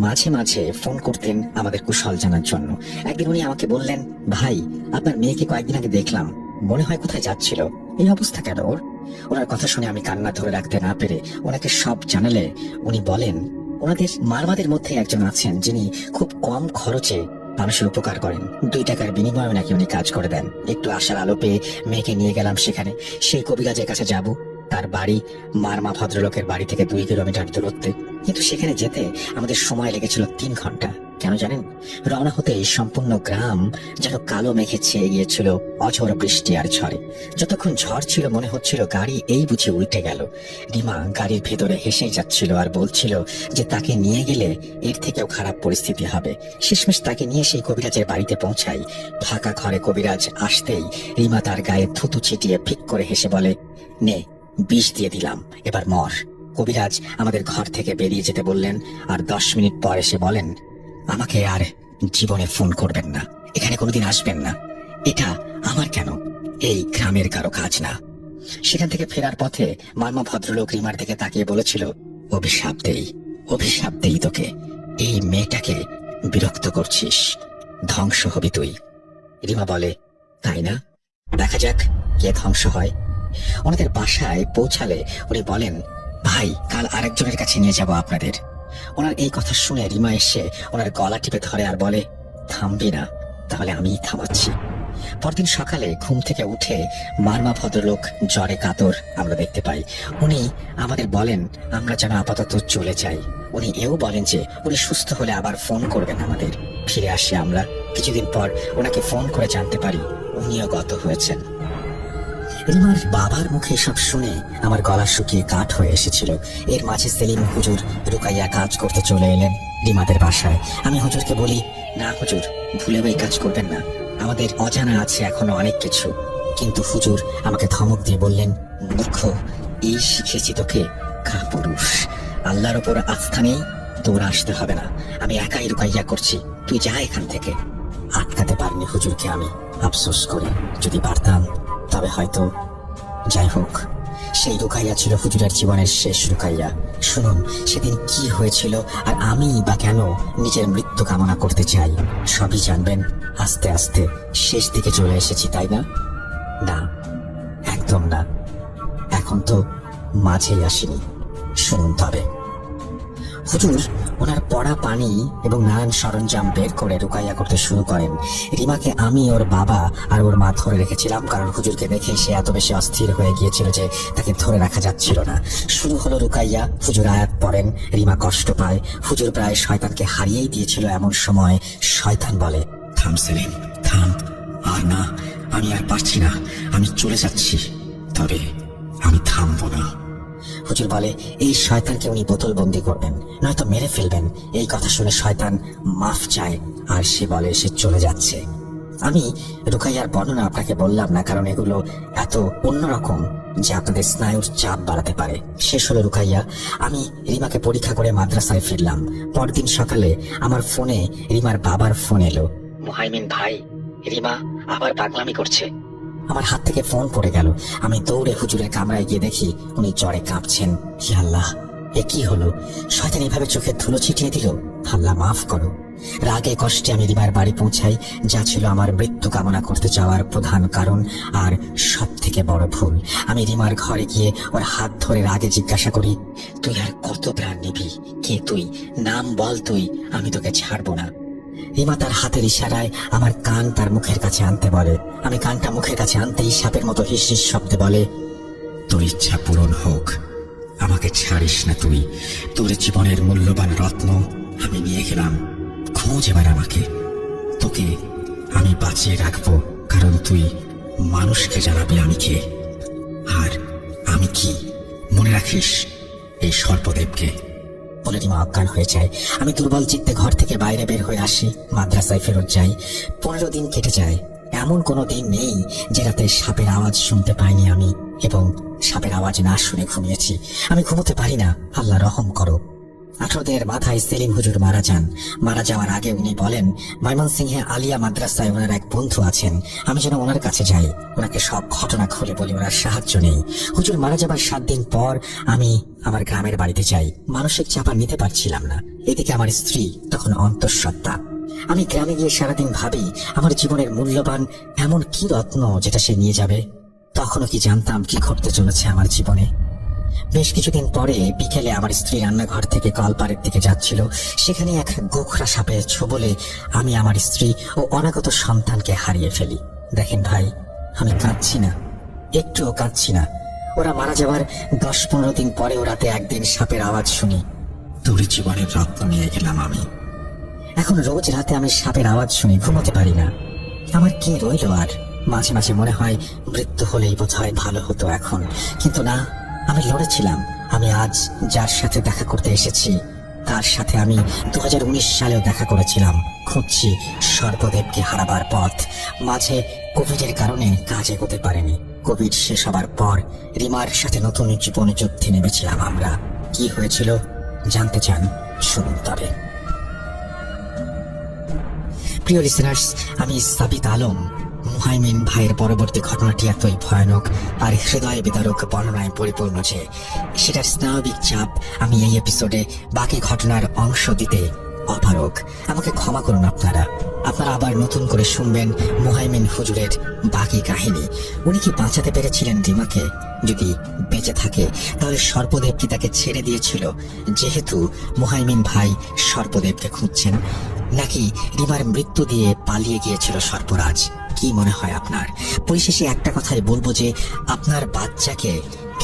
মাঝে মাঝে ফোন করতেন আমাদের কুশল জানার জন্য। একদিন উনি আমাকে বললেন, ভাই, আপনার মেয়েকে কয়েকদিন আগে দেখলাম, মনে হয় কোথায় যাচ্ছিল, এই অবস্থা কেন ওর? ওনার কথা শুনে আমি কান্না ধরে রাখতে না পেরে ওনাকে সব জানালে উনি বলেন, ওনাদের মারমাদের মধ্যে একজন আছেন যিনি খুব কম খরচে মানুষের উপকার করেন। 2 টাকার বিনিময়ে নাকি উনি কাজ করে দেন। একটু আশার আলো পেয়ে মেয়েকে নিয়ে গেলাম সেখানে। সেই কবিরাজের কাছে যাব। তার বাড়ি মারমা ভদ্রলোকের বাড়ি থেকে 2 কিলোমিটার দূরত্বে, কিন্তু সেখানে যেতে আমাদের সময় লেগেছিল 3 ঘন্টা। কেন জানেন? রওনা হতেই সম্পূর্ণ গ্রাম যেন কালো মেঘে ছেয়ে গিয়েছিল অঝোর বৃষ্টি আর ঝড়ে। যতক্ষণ ঝড় ছিল মনে হচ্ছিল গাড়ি এই বুঝি উল্টে গেল। রিমা গাড়ির ভেতরে হেসেই যাচ্ছিল আর বলছিল যে তাকে নিয়ে গেলে এর থেকেও খারাপ পরিস্থিতি হবে। শেষমেশ তাকে নিয়ে সেই কবিরাজের বাড়িতে পৌঁছাই। ফাঁকা ঘরে কবিরাজ আসতেই রিমা তার গায়ে থুতু ছিটিয়ে ফিক করে হেসে বলে, নে, বিষ দিয়ে দিলাম, এবার মর। কবিরাজ আমাদের ঘর থেকে বেরিয়ে যেতে বললেন, আর 10 মিনিট পর এসে বলেন, আমাকে আর জীবনে ফোন করবেন না, এখানে কোনোদিন আসবেন না। এটা আমার কেন, এই গ্রামের কারো কাজ না। সেখান থেকে ফেরার পথে মারমা ভদ্রলোক রিমার দিকে তাকিয়ে বলেছিল, অভিশাপ দেই তোকে। এই মেয়েটাকে বিরক্ত করছিস, ধ্বংস হবি তুই। রিমা বলে, তাই না? দেখা যাক কে ধ্বংস হয়। ওনাদের বাসায় পৌঁছালে উনি বলেন, ভাই, কাল আরেকজনের কাছে নিয়ে যাব আপনাদের। ওনার এই কথা শুনে রিমা এসে ওনার গলা টিপে ধরে আর বলে, থামবি না? তাহলে আমিই থামাচ্ছি। পরদিন সকালে ঘুম থেকে উঠে মারমা ভদ্রলোক জ্বরে কাতর আমরা দেখতে পাই। উনি আমাদের বলেন আমরা যেন আপাতত চলে যাই। উনি এও বলেন যে উনি সুস্থ হলে আবার ফোন করবেন আমাদের। ফিরে আসি আমরা। কিছুদিন পর ওনাকে ফোন করে জানতে পারি উনিও গত হয়েছেন। রিমার বাবার মুখে সব শুনে আমার গলা শুকিয়ে কাঠ হয়ে এসেছিল। এর মাঝে সেলিম হুজুর রুকাইয়া কাজ করতে চলে এলেন রিমাদের বাসায়। আমি হুজুরকে বলি, না হুজুর, ভুলেও এই কাজ করবেন না, আমাদের অজানা আছে এখনো অনেক কিছু। কিন্তু হুজুর আমাকে ধমক দিয়ে বললেন, মূর্খ, এই শিখেছি তোকে কাপুরুষ। আল্লাহর ওপর আস্থা নেই, তোর আসতে হবে না। আমি একাই রুকাইয়া করছি, তুই যা এখান থেকে। আটকাতে পারিনি হুজুরকে আমি, আফসোস করি। যদি পারতাম তবে হয়তো। যাই হোক, সেই রুকাইয়া ছিল হুজুরের জীবনের শেষ রুকাইয়া। শুনুন সেদিন কি হয়েছিল আর আমি বা কেন নিজের মৃত্যু কামনা করতে চাই, সবই জানবেন আস্তে আস্তে। শেষ দিকে চলে এসেছি, তাই না? না, একদম না। এখন তো মাঝেই আসিনি। শুনুন তবে। হুজুর ওনার পড়া পানি এবং নানান সরঞ্জাম বের করে রুকাইয়া করতে শুরু করেন। রিমাকে আমি, ওর বাবা আর ওর মা ধরে রেখেছিলাম, কারণ হুজুরকে দেখে সে এত বেশি অস্থির হয়ে গিয়েছিল যে তাকে ধরে রাখা যাচ্ছিল না। শুরু হলো রুকাইয়া। হুজুর আয়াত পড়েন, রিমা কষ্ট পায়। হুজুর প্রায় শয়তানকে হারিয়েই দিয়েছিল। এমন সময় শয়তান বলে, থাম সেলিম, থাম, আর না, আমি আর পারছি না, আমি চলে যাচ্ছি, তবে আমি থামবো না। হুজুর বলে, এই শয়তানকে উনি বোতলবন্দি করবেন, নয়তো মেরে ফেলবেন। এই কথা শুনে শয়তান মাফ চায় আর সে বলে সে চলে যাচ্ছে। আমি রুকাইয়ার বর্ণনা আপনাকে বললাম না, কারণ এগুলো এত অন্যরকম যে আপনাদের স্নায়ুর চাপ বাড়াতে পারে। শেষ হলো রুকাইয়া। আমি রিমাকে পরীক্ষা করে মাদ্রাসায় ফিরলাম। পরদিন সকালে আমার ফোনে রিমার বাবার ফোন এলো। মুহাইমিন ভাই, রিমা আবার পাগলামি করছে। আমার হাত থেকে ফোন পড়ে গেল। আমি দৌড়ে হুজুরের কামরায় গিয়ে দেখি উনি জ্বরে কাঁপছেন। হি আল্লাহ, এ কি হলো? শয়তান এইভাবে চোখে ধুলো ছিটিয়ে দিল। আল্লাহ মাফ করো। রাগে কষ্টে আমি রিমার বাড়ি পৌঁছাই, যা ছিল আমার মৃত্যু কামনা করতে যাওয়ার প্রধান কারণ আর সব থেকে বড় ভুল। আমি রিমার ঘরে গিয়ে ওর হাত ধরে রাগে জিজ্ঞাসা করি, তুই আর কত প্রাণ নিবি? কে তুই? নাম বল তুই, আমি তোকে ছাড়বো না। রিমা তার হাতের ইশারায় আমার কান তার মুখের কাছে আনতে বলে। আমি কানটা মুখের কাছে আনতেই সাপের মতো হিস হিস শব্দে বলে, তোর ইচ্ছা পূরণ হোক, আমাকে ছাড়িস না তুই। তোর জীবনের মূল্যবান রত্ন আমি নিয়ে গেলাম, খোঁজ এবার আমাকে। তোকে আমি বাঁচিয়ে রাখবো, কারণ তুই মানুষকে জানাবি আমি কে আর আমি কি। মনে রাখিস, এই সর্পদেবকে। বলে রিমা অজ্ঞান হয়ে যায়। আমি দুর্বল চিত্তে ঘর থেকে বাইরে বের হয়ে আসি, মাদ্রাসায় ফেরত যাই। 15 দিন কেটে যায়। এমন কোনো দিন নেই যে রাতে সাপের আওয়াজ শুনতে পাইনি আমি, এবং সাপের আওয়াজ না শুনে ঘুমিয়েছি। আমি ঘুমোতে পারি না, আল্লাহ রহম করো। 18 দিনের মাথায় সেলিম হুজুর মারা যান। মারা যাওয়ার আগে উনি বলেন, ময়মনসিংহে আলিয়া মাদ্রাসায় ওনার এক বন্ধু আছেন, আমি যেন ওনার কাছে যাই, ওনাকে সব ঘটনা খুলে বলি, ওনার সাহায্য নেই। হুজুর মারা যাবার 7 দিন পর আমি আমার গ্রামের বাড়িতে যাই। মানসিক চাপা নিতে পারছিলাম না। এদিকে আমার স্ত্রী তখন অন্তঃসত্ত্বা। আমি গ্রামে গিয়ে সারাদিন ভাবি, আমার জীবনের মূল্যবান এমন কি রত্ন যেটা সে নিয়ে যাবে। তখনও কি জানতাম কি ঘটতে চলেছে আমার জীবনে। বেশ কিছুদিন পরে বিকেলে আমার স্ত্রী রান্নাঘর থেকে কলপাড়ের দিকে যাচ্ছিল। সেখানে এক গোখরা সাপের ছোবলে আমি আমার স্ত্রী ও অনাগত সন্তানকে হারিয়ে ফেলি। দেখেন ভাই, আমি কাঁদছি না, একটুও কাঁদছি না। ওরা মারা যাওয়ার 10-15 দিন পরে রাতে একদিন সাপের আওয়াজ শুনি। তোরই জীবনের রত্ন নিয়ে গেলাম আমি। এখন রোজ রাতে আমি সাপের আওয়াজ শুনি, ঘুমোতে পারি না। আমার কি রইল আর? মাঝে মাঝে মনে হয় মৃত্যু হলেই বোধহয় ভালো হতো এখন, কিন্তু না, আমি লড়েছিলাম। আমি আজ যার সাথে দেখা করতে এসেছি তার সাথে আমি 2019 সালেও দেখা করেছিলাম। খুঁজছি সর্পদেবকে হারাবার পথ। মাঝে কোভিডের কারণে কাজ এগোতে পারেনি। কোভিড শেষ হবার পর রিমার সাথে নতুন জীবন যুদ্ধে নেমেছিলাম আমরা। কি হয়েছিল জানতে চান? শুনুন তবে। প্রিয় লিসেনার্স, আমি সাবিত আলম। মুহাইমিন ভাইয়ের পরবর্তী ঘটনাটি এতই ভয়ানক আর হৃদয় বিদারক বর্ণনায় পরিপূর্ণ যে সেটার স্নায়বিক চাপ আমি এই এপিসোডে বাকি ঘটনার অংশ দিতে অপারগ। আমাকে ক্ষমা করুন আপনারা আবার নতুন করে শুনবেন মুহাইমিন হুজুরের বাকি কাহিনী। উনি কি বাঁচাতে পেরেছিলেন রিমাকে? যদি বেঁচে থাকে তাহলে সর্পদেব কি তাকে ছেড়ে দিয়েছিল, যেহেতু মুহাইমিন ভাই সর্পদেবকে খুঁজছেন, নাকি রিমার মৃত্যু দিয়ে পালিয়ে গিয়েছিল সর্পরাজ? কি মনে হয় আপনার? পরিশেষে একটা কথাই বলবো যে আপনার বাচ্চাকে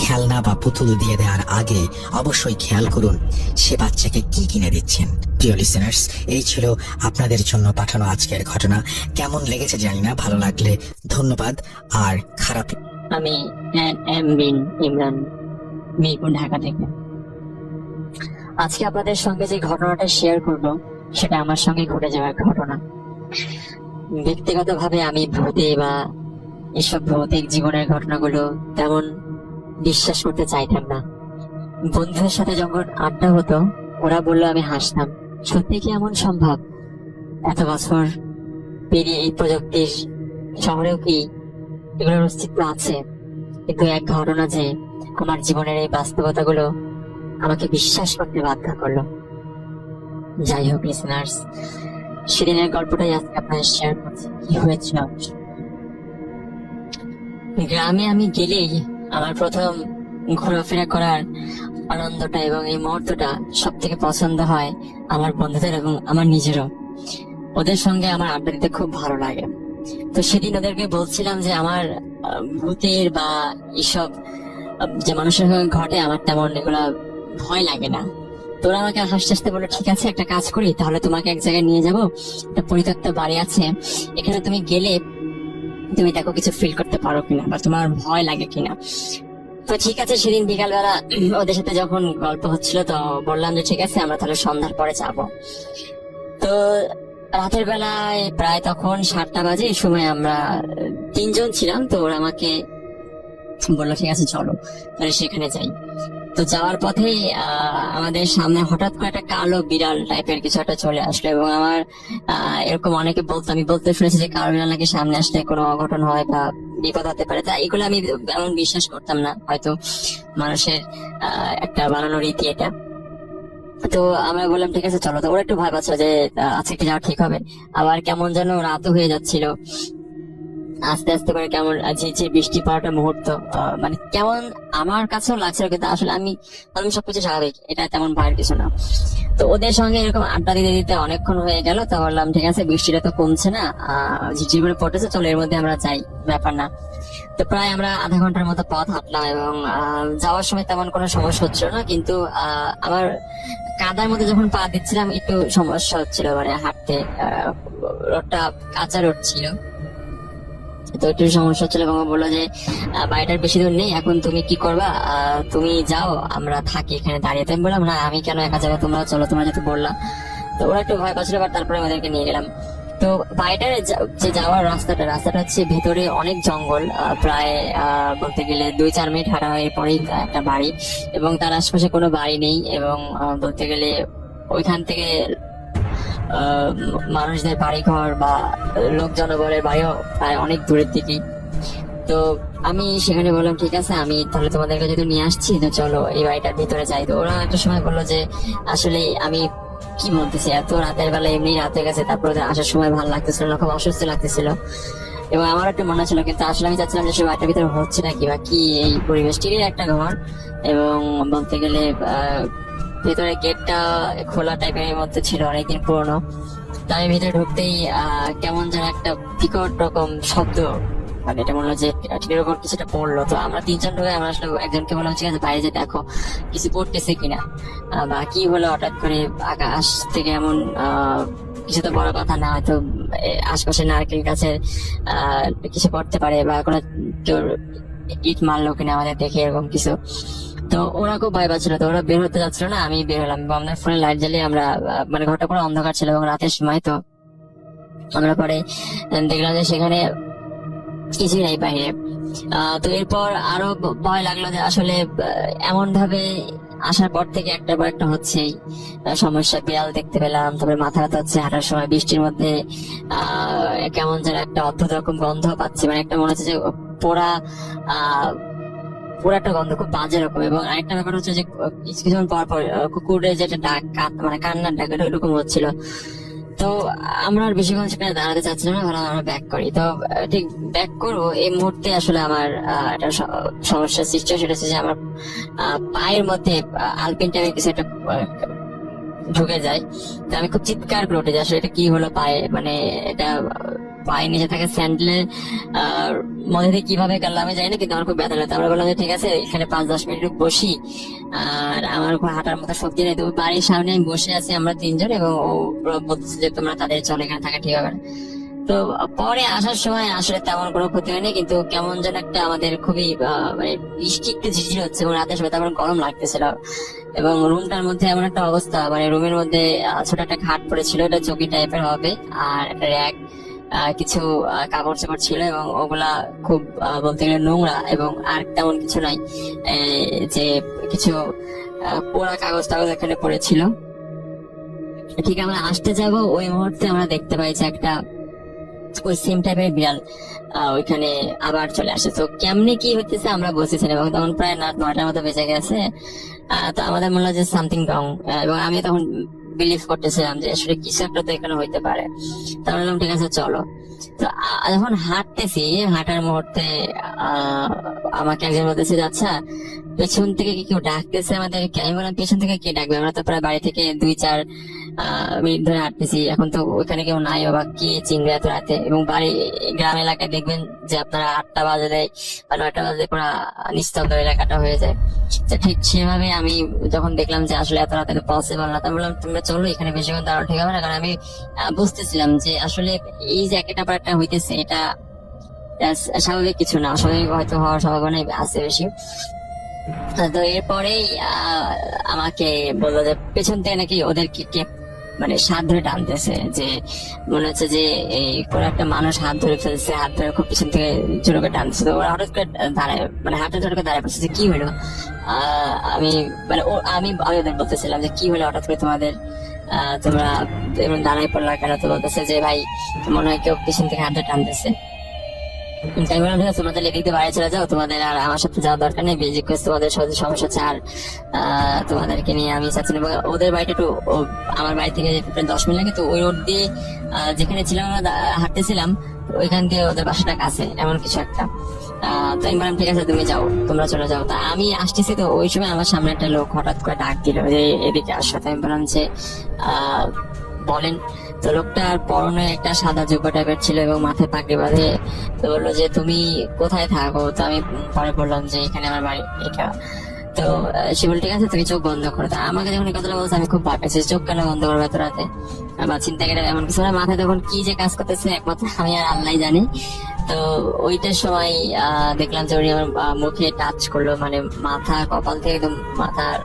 খেলনা বা পুতুল দিয়ে দেওয়ার আগে অবশ্যই খেয়াল করুন সে বাচ্চাকে কি কিনে দিচ্ছেন। প্রিয় লিসেনার্স, এই ছিল আপনাদের জন্য পাঠানো আজকের ঘটনা। কেমন লেগেছে জানি না, ভালো লাগলে ধন্যবাদ, আর খারাপ। আমি এম বিন ইমরান, মিরপুর, ঢাকা থেকে। আজকে আপনাদের সঙ্গে যে ঘটনাটা শেয়ার করব সেটা আমার সঙ্গে ঘটে যাওয়ার ঘটনা। ব্যক্তিগতভাবে আমি ভূতে বা এসব ভৌতিক জীবনের ঘটনাগুলো তেমন বিশ্বাস করতে চাইতাম না। বন্ধুদের সাথে যখন আড্ডা হতো ওরা বললো, আমি হাসতাম, সত্যি কি এমন সম্ভব? এত বছর পেরিয়ে এই প্রযুক্তির শহরেও কি এগুলোর অস্তিত্ব আছে? কিন্তু এক ঘটনা যে আমার জীবনের এই বাস্তবতাগুলো আমাকে বিশ্বাস করতে বাধ্য করলো। যাই হোক লিসেনার্স, সেদিনের গল্পটাই আজকে আপনাদের শেয়ার করছি। কি হয়েছিল? গ্রামে আমি গেলেই আমার প্রথম ঘোরাফেরা করার আনন্দটা এবং এই মুহূর্তটা সব থেকে পছন্দ হয় আমার বন্ধুদের এবং আমার নিজেরও। ওদের সঙ্গে আমার আড্ডা দিতে খুব ভালো লাগে। তো সেদিন ওদেরকে বলছিলাম যে আমার ভূতের বা এসব যে মানুষের সঙ্গে ঘটে আমার তেমন এগুলা ভয় লাগে না। তোরা আমাকে হাসতে হাসতে বলে, ঠিক আছে একটা কাজ করি, তাহলে তোমাকে এক জায়গায় নিয়ে যাব, একটা পরিত্যক্ত বাড়ি আছে, এখানে তুমি গেলে তুমি দেখো কিছু ফিল করতে পারো কিনা বা তোমার ভয় লাগে কিনা। তো ঠিক আছে, সেদিন বিকালবেলা ওদের সাথে যখন গল্প হচ্ছিল তো বললাম যে ঠিক আছে আমরা তাহলে সন্ধ্যার পরে যাব। তো রাতের বেলায় প্রায় তখন 7টা বাজে, এই সময় আমরা 3 জন ছিলাম। তো ওরা আমাকে বললো ঠিক আছে চলো তাহলে সেখানে যাই। তো যাওয়ার পথে আমাদের সামনে হঠাৎ করে একটা কালো বিড়াল টাইপের কিছু একটা চলে আসলো, এবং আমার এরকম অনেকে আমি বলতে শুনেছি যে কালো বিড়াল নাকি সামনে আসলে কোনো অঘটন হয় বা বিপদ হতে পারে। তা এগুলো আমি এমন বিশ্বাস করতাম না, হয়তো মানুষের একটা বানানো রীতি এটা। তো আমরা বললাম ঠিক আছে চলো। তো ওরা একটু ভয় পাচ্ছিল যে আজকে যাওয়া ঠিক হবে। আবার কেমন যেন রাতও হয়ে যাচ্ছিল, আস্তে আস্তে করে কেমন ঝিরঝির বৃষ্টি পড়াটা মুহূর্ত, মানে কেমন আমার কাছেও লাগছিল, কিন্তু আসলে আমি সবকিছু স্বাভাবিক, এটা তেমন ভয়ের কিছু না। তো ওদের সঙ্গে এরকম আড্ডা দিতে দিতে অনেকক্ষণ হয়ে গেল। তো বললাম ঠিক আছে বৃষ্টিটা তো কমছে না, ঝিরঝির করে পড়তেছে, চলো এর মধ্যে আমরা যাই, ব্যাপার না। তো প্রায় আমরা আধা ঘন্টার মতো পথ হাঁটলাম এবং যাওয়ার সময় তেমন কোনো সমস্যা হচ্ছিল না, কিন্তু আমার কাদার মধ্যে যখন পা দিচ্ছিলাম একটু সমস্যা হচ্ছিল, মানে হাঁটতে। রোডটা কাঁচা রোড ছিল। তো একটু সমস্যা হচ্ছিল এবং ও বললো যে বাড়িটার বেশি দূর নেই, এখন তুমি কি করবা, তুমি যাও, আমরা থাকি এখানে দাঁড়িয়ে। তো আমি বললাম না, আমি কেন একা যাবো, তোমরা চলো, তোমরা যেহেতু বললা। তো ওরা একটু ভয় পাচ্ছিল, বাট তারপরে আমাদেরকে নিয়ে গেলাম। তো বাড়িটার যে যাওয়ার রাস্তাটা হচ্ছে ভেতরে অনেক জঙ্গল, প্রায় বলতে গেলে 2-4 মিনিট হাঁটা হয়, এরপরেই একটা বাড়ি, এবং তার আশেপাশে কোনো বাড়ি নেই, এবং বলতে গেলে ওইখান থেকে মানুষদের বাড়ি ঘর বা লোক জনবলের বাড়িও প্রায় অনেক দূরের দিকেই। তো আমি সেখানে বললাম ঠিক আছে, আমি তাহলে তোমাদেরকে যদি নিয়ে আসছি, তো চলো এই বাড়িটার ভিতরে যাই। তো ওরা একটা সময় বললো যে আসলে আমি কি বলতেছি, এত রাতের বেলা এমনি রাত হয়ে গেছে, তারপরে ওদের আসার সময় ভালো লাগতেছিল না, খুব অসুস্থ লাগতেছিল, এবং আমার একটা মনে ছিল, কিন্তু আসলে আমি চাচ্ছিলাম যে সে বাড়িটার ভিতরে হচ্ছে নাকি বা কি, এই পরিবেশটিরই একটা ঘর, এবং বলতে গেলে ভিতরে গেটটা খোলা টাইপের মধ্যে ছিল, অনেকদিন পুরনো। তাই ভিতরে ঢুকতেই কেমন যেন একটা বিকট রকম শব্দ, মানে এটা মনে হলো যে টিনের উপর কিছুটা পড়লো। তো আমরা 3জন ঢুকে আমরা আসলে একজনকে বললাম ঠিক আছে বাইরে যে দেখো কিছু পড়তেছে কিনা, বা কি হলো হঠাৎ করে আকাশ থেকে এমন, কিছু তো বড় কথা না, হয়তো আশপাশে নারকেল গাছের কিছু পড়তে পারে, বা কোনো কেউ ইট মারলো কিনা আমাদের দেখে, এরকম কিছু। তো ওরা খুব ভয় পাচ্ছিল, তো ওরা বের হতে যাচ্ছিল না, আমি বের হলাম, এবং আমাদের ফোনে লাইট জ্বালিয়ে আমরা, মানে ঘরটা পুরো অন্ধকার ছিল এবং রাতের সময়। তো আমরা পরে দেখলাম যে সেখানে কিছুই নাই বাইরে। তো এরপর আরো ভয় লাগলো যে আসলে এমন ভাবে আসার পর থেকে একটার পর একটা হচ্ছেই সমস্যা। বিড়াল দেখতে পেলাম, তারপরে মাথা ব্যথা হচ্ছে হাঁটার সময়, বৃষ্টির মধ্যে কেমন যেন একটা অদ্ভুত রকম গন্ধ পাচ্ছি, মানে একটা মনে হচ্ছে যে পোড়া পুরো একটা গন্ধ, খুব বাজে রকম। এবং আরেকটা ব্যাপার হচ্ছে যে কিছুক্ষণ পর পর কুকুরের যেটা ডাক, মানে কান্নার ডাক, এটা এরকম হচ্ছিল। তো আমরা আর বেশিক্ষণ সেখানে দাঁড়াতে চাচ্ছিলাম না, ভাবলাম আমরা ব্যাক করি। তো ঠিক ব্যাক করবো এই মুহূর্তে আসলে আমার একটা সমস্যার সৃষ্টি হয়, সেটা হচ্ছে যে আমার পায়ের মধ্যে আলপিন টাইপের কিছু একটা ঢুকে যায়। তো আমি খুব চিৎকার করে উঠে যাই, আসলে এটা কি হলো পায়ে, মানে এটা পায়ে নিচে থাকে স্যান্ডেলের মধ্যে দিয়ে কিভাবে গেল আমি জানি না, কিন্তু আমার খুব ব্যথা লাগতো। আমরা বললাম যে ঠিক আছে এখানে 5-10 মিনিট বসি, আর আমার খুব হাঁটার মতো শক্তি নেই। তো বাড়ির সামনে আমি বসে আছি, আমরা 3জন, এবং ও বলতেছে যে তোমরা তাদের চলে এখানে থাকা ঠিক হবে না। তো পরে আসার সময় আসলে তেমন কোনো ক্ষতি হয়নি, কিন্তু কেমন যেন একটা আমাদের খুবই মানে বৃষ্টি একটু ঝিঝির হচ্ছে, এবং রাতের সময় তেমন গরম লাগতেছিল, এবং রুমটার মধ্যে এমন একটা অবস্থা, মানে রুমের মধ্যে ছোট একটা খাট পড়েছিল, এটা চৌকি টাইপের হবে, আর একটা র্যাক, কিছু কাপড় চাপড় ছিল, এবং ওগুলা খুব বলতে গেলে নোংরা, এবং আর তেমন কিছু নাই, যে কিছু পোড়া কাগজ টাগজ এখানে পড়েছিল। ঠিক আমরা আসতে যাব ওই মুহূর্তে আমরা দেখতে পাই যে একটা ওই সেম টাইপের বিড়াল ওইখানে আবার চলে আসে। তো কেমনে কি হইতেছে আমরা বসেছিলাম, এবং তখন প্রায় রাত 9টার মতো বেজে গেছে। তো আমাদের মনে হয় যে সামথিং রং, এবং আমি তখন বিলিভ করতেছিলাম যে আসলে কিছু একটা তো এখানে হইতে পারে। তাহলে বললাম ঠিক আছে চলো। তো যখন হাঁটতেছি, হাঁটার মুহূর্তে আমাকে একজন বলতেছে যে আচ্ছা পেছন থেকে কি কেউ ডাকতেছে আমাদেরকে। আমি বললাম পেছন থেকে কে ডাকবে, আমরা তো প্রায় বাড়ি থেকে 2-4 মিনিট ধরে হাঁটতেছি, এখন তো ওখানে কেউ নাই, বাবা কে চিনবে এত রাতে। এবং বাড়ি গ্রাম এলাকায় দেখবেন যে আপনারা 8টা বাজে দেয় বা 9টা বাজে পুরো নিস্তব্ধ এলাকাটা হয়ে যায়। তো ঠিক সেভাবে আমি যখন দেখলাম যে আসলে এত রাতে পসিবল না, তাই বললাম তোমরা চলো, এখানে বেশিক্ষণ দাঁড়ানো ঠিক হবে না। কারণ আমি বুঝতেছিলাম যে আসলে এই যে একটা পর একটা হইতেছে, এটা স্বাভাবিক কিছু না, অস্বাভাবিক হয়তো হওয়ার সম্ভাবনাই আছে বেশি। তো এরপরেই আমাকে বললো যে পেছন থেকে নাকি ওদের কে মানে হাত ধরে টানতেছে, যে মনে হচ্ছে যে এই কোনো একটা মানুষ হাত ধরে ফেলছে, হাত ধরে খুব পিছন থেকে জোরে করে টানছে। তো ওরা হঠাৎ করে দাঁড়ায়, মানে হাতে জোরে করে দাঁড়ায় পড়ছে, যে কি হলো। আমি মানে আমি ওদের বলতেছিলাম যে কি হলো হঠাৎ করে তোমাদের, তোমরা দাঁড়ায় পড়লা কেন। তো বলতেছে যে ভাই মনে হয় কেউ পিছন থেকে হাত ধরে টানতেছে। তাই বললাম ঠিক আছে তোমরা তাহলে এদিকে বাইরে চলে যাও, তোমাদের আর আমার সাথে যাওয়ার দরকার নেই, বেজিক তোমাদের সাথে সমস্যা হচ্ছে, আর তোমাদেরকে নিয়ে আমি চাচ্ছি না। ওদের বাড়িটা একটু আমার বাড়ি থেকে 10 মিনিট লাগে, তো ওই রোড দিয়ে যেখানে ছিলাম আমরা হাঁটতেছিলাম, ওইখান দিয়ে ওদের বাসাটা কাছে এমন কিছু একটা। তো আমি বললাম ঠিক আছে তুমি যাও, তোমরা চলে যাও। তা আমি আসতেছি, তো ওই সময় আমার সামনে একটা লোক হঠাৎ করে ডাক দিল যে এদিকে আসো। আমি বললাম যে বলেন। তো লোকটার পরনে একটা সাদা জুব্বা টাইপের ছিল এবং মাথায় পাগড়ি বাঁধে। তো বললো যে তুমি কোথায় থাকো। তো আমি পরে বললাম যে এখানে আমার বাড়ি এটা। তো সে বলে ঠিক আছে তুমি চোখ বন্ধ করো। তা আমাকে যখন এই কথাটা বলছে আমি খুব ভয় পেয়েছি, চোখ কেন বন্ধ করবো এত রাতে, বা চিন্তা করে এমন কিছু না। মাথায় তখন কি যে কাজ করতেছে একমাত্র আমি আর আল্লাহ জানি। তো ওইটার সময় দেখলাম যে উনি আমার মুখে টাচ করলো, মানে মাথা কপাল থেকে একদম মাথার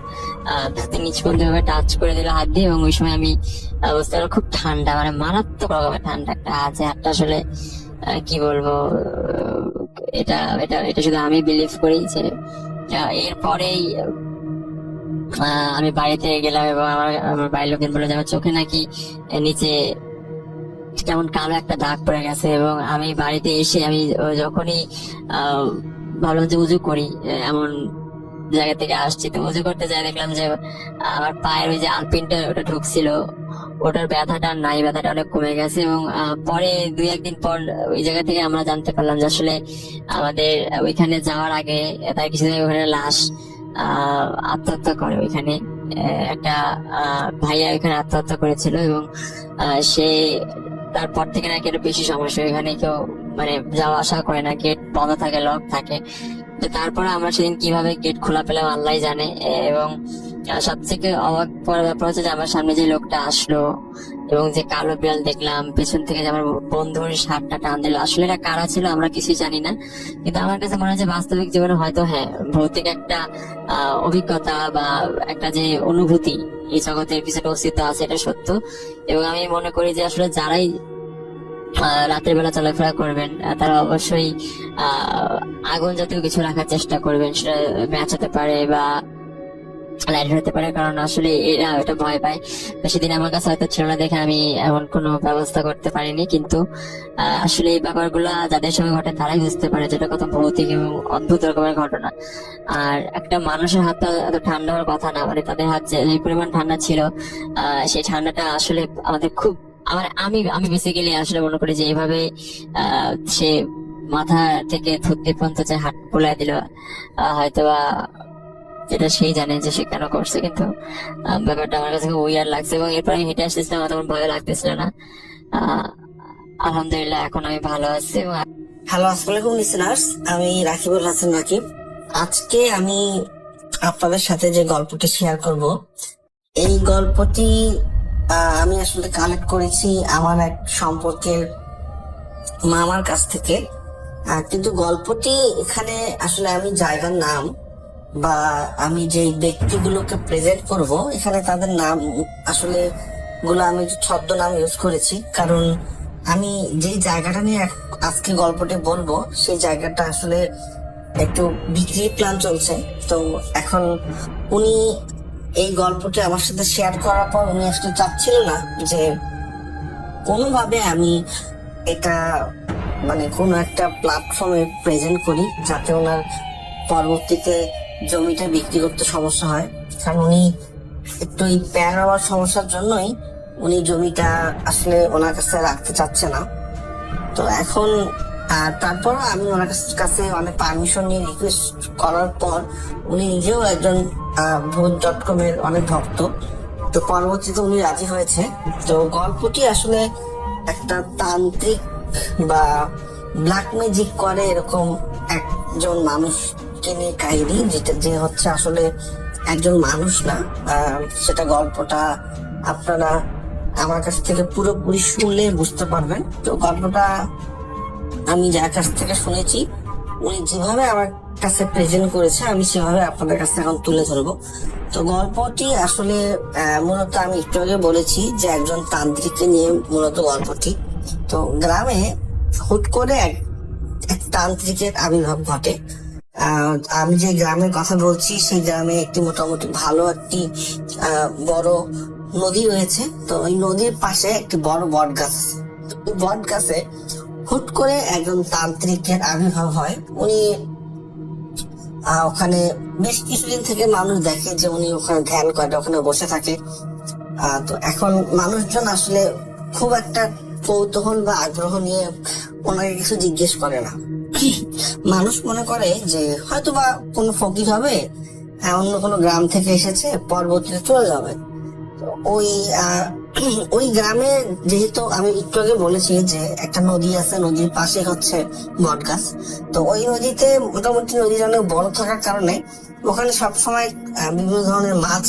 হাতের নিচ পর্যন্ত টাচ করে দিল হাত দিয়ে। এবং ওই সময় আমি বুঝতে পারলাম খুব ঠান্ডা, মানে মারাত্মক রকমের ঠান্ডা একটা আছে হাতটা। আসলে কি বলবো, এটা এটা এটা শুধু আমি বিলিভ করি যে এরপরেই আমি বাড়িতে গেলাম এবং আমার বাড়ির লোকজন বললো যে আমার চোখে নাকি নিচে কেমন কালো একটা দাগ পড়ে গেছে। এবং আমি বাড়িতে এসে আমি যখনই ভাবলাম যে উজু করি, এমন জায়গা থেকে আসছি, তো উজু করতে যাই দেখলাম যে আমার পায়ের ওই যে আলপিনটা ওটা ঢুকছিল, ওটার ব্যথাটা নাই, ব্যথাটা অনেক কমে গেছে। এবং পরে 2-1 দিন পর ওই জায়গা থেকে আমরা জানতে পারলাম যে আসলে আমাদের ওইখানে যাওয়ার আগে তার কিছুদিন আগে ওখানে লাশ আত্মহত্যা করে। ওইখানে একটা ভাইয়া ওইখানে আত্মহত্যা করেছিল এবং সে তারপর থেকে নাকি আরো বেশি সমস্যা, এখানে কেউ মানে যাওয়া আসা করে না, গেট বন্ধ থাকে, লক থাকে। তো তারপরে আমরা সেদিন কিভাবে গেট খোলা পেলাম আল্লাহ জানে। এবং সবথেকে অবাক করার ব্যাপার হচ্ছে যে আমার সামনে যে লোকটা আসলো এবং যে কালো বিড়াল দেখলাম পেছন থেকে যে আমার বন্ধুর শার্টটা টান দিল, আসলে এটা কারা ছিল আমরা কিছুই জানি না। কিন্তু আমার কাছে মনে হচ্ছে বাস্তবিক জীবনে হয়তো হ্যাঁ ভৌতিক একটা অভিজ্ঞতা বা একটা যে অনুভূতি এই জগতের কিছুটা অস্তিত্ব আছে, এটা সত্য। এবং আমি মনে করি যে আসলে যারাই রাতের বেলা চলাফেরা করবেন তারা অবশ্যই আগুন জাতীয় কিছু রাখার চেষ্টা করবেন, সেটা ম্যাচ হতে পারে বা লাইট হতে পারে, কারণ আসলে এরা এটা ভয় পায়। তো সেদিন আমার কাছে হয়তো ছিল না দেখে আমি এমন কোনো ব্যবস্থা করতে পারিনি। কিন্তু আসলে এই ব্যাপারগুলো যাদের সঙ্গে ঘটে তারাই বুঝতে পারে যেটা কত ভৌতিক এবং অদ্ভুত রকমের ঘটনা। আর একটা মানুষের হাতটা এত ঠান্ডা হওয়ার কথা না, মানে তাদের হাত যে পরিমাণ ঠান্ডা ছিল, সেই ঠান্ডাটা আসলে আমাদের খুব আমি বেসিক্যালি আসলে মনে করি যে এইভাবে সে মাথা থেকে থুতনি পর্যন্ত যে হাত বুলাই দিল, হয়তোবা যেটা সেই জানে যে সে কেন করছে। কিন্তু ব্যাপারটা আমার কাছে খুব উইয়ার লাগছে। এবং এরপর আমি হেঁটে আসতেছিলাম, আমার তখন ভয় লাগতেছিল না। আলহামদুলিল্লাহ এখন আমি ভালো আছি। এবং হ্যালো, আসসালামু আলাইকুম লিসেনার্স, আমি রাকিবুল হাসান রাকিব। আজকে আমি আপনাদের সাথে যে গল্পটি শেয়ার করব, এই গল্পটি আমি আসলে কালেক্ট করেছি আমার এক সম্পর্কের মামার কাছ থেকে। কিন্তু গল্পটি এখানে আসলে আমি জায়গার নাম বা আমি যে ব্যক্তিগুলোকে প্রেজেন্ট করব এখানে তাদের নাম আসলে গুলো আমি ছদ্মনাম ইউজ করেছি, কারণ আমি যে জায়গাটা নিয়ে আজকে গল্পটি বলবো সেই জায়গাটা আসলে একটু বিক্রির প্ল্যান চলছে। তো এখন উনি এই গল্পটি আমার সাথে শেয়ার করার পর উনি আসলে চাচ্ছিল না যে কোনোভাবে আমি এটা মানে কোনো একটা প্ল্যাটফর্মে প্রেজেন্ট করি যাতে ওনার পরবর্তীতে জমিটা বিক্রি করতে সমস্যা হয়। কারণ উনি একটু এই প্যার হওয়ার সমস্যার জন্যই উনি জমিটা আসলে ওনার কাছে রাখতে চাচ্ছে না। তো এখন তারপরও আমি ওনার কাছে অনেক পারমিশন নিয়ে রিকোয়েস্ট করার পর উনি নিজেও একজন ভূত.com এর অনেক ভক্ত, তো পরবর্তীতে উনি রাজি হয়েছে। তো গল্পটি আসলে একটা তান্ত্রিক বা ব্ল্যাক ম্যাজিক করে এরকম একজন মানুষকে নিয়ে কাহিনী, যেটা যে হচ্ছে আসলে একজন মানুষ না। সেটা গল্পটা আপনারা আমার কাছ থেকে পুরোপুরি শুনলে বুঝতে পারবেন। তো গল্পটা আমি যার কাছ থেকে শুনেছি উনি যেভাবে আমার কাছে প্রেজেন্ট করেছে আমি সেভাবে আপনাদের কাছে এখন তুলে ধরবো। তো গল্পটি আসলে মূলত আমি একটু আগে বলেছি যে একজন তান্ত্রিককে নিয়ে মূলত গল্পটি। তো গ্রামে হুট করে এক তান্ত্রিকের আবির্ভাব ঘটে। আমি যে গ্রামের কথা বলছি সেই গ্রামে একটি মোটামুটি ভালো একটি বড় নদী রয়েছে। তো ওই নদীর পাশে একটি বড় বট গাছ আছে। বট গাছে হুট করে একজন তান্ত্রিকের আবির্ভাব হয়। উনি ওখানে বেশ কিছুদিন থেকে মানুষ দেখে যে উনি ওখানে ধ্যান করে, ওখানে বসে থাকে। তো এখন মানুষজন আসলে খুব একটা কৌতূহল বা আগ্রহ নিয়ে ওনাকে কিছু জিজ্ঞেস করে না। মানুষ মনে করে যে হয়তো বা কোনো ফকির হবে, অন্য কোনো গ্রাম থেকে এসেছে, পরবর্তীতে চলে যাবে। ওই গ্রামে যেহেতু আমি একটু আগে বলেছি যে একটা নদী আছে, নদীর পাশে হচ্ছে বট গাছ। তো ওই নদীতে মোটামুটি নদীর অনেক বড় থাকার কারণে ওখানে সবসময় বিভিন্ন ধরনের মাছ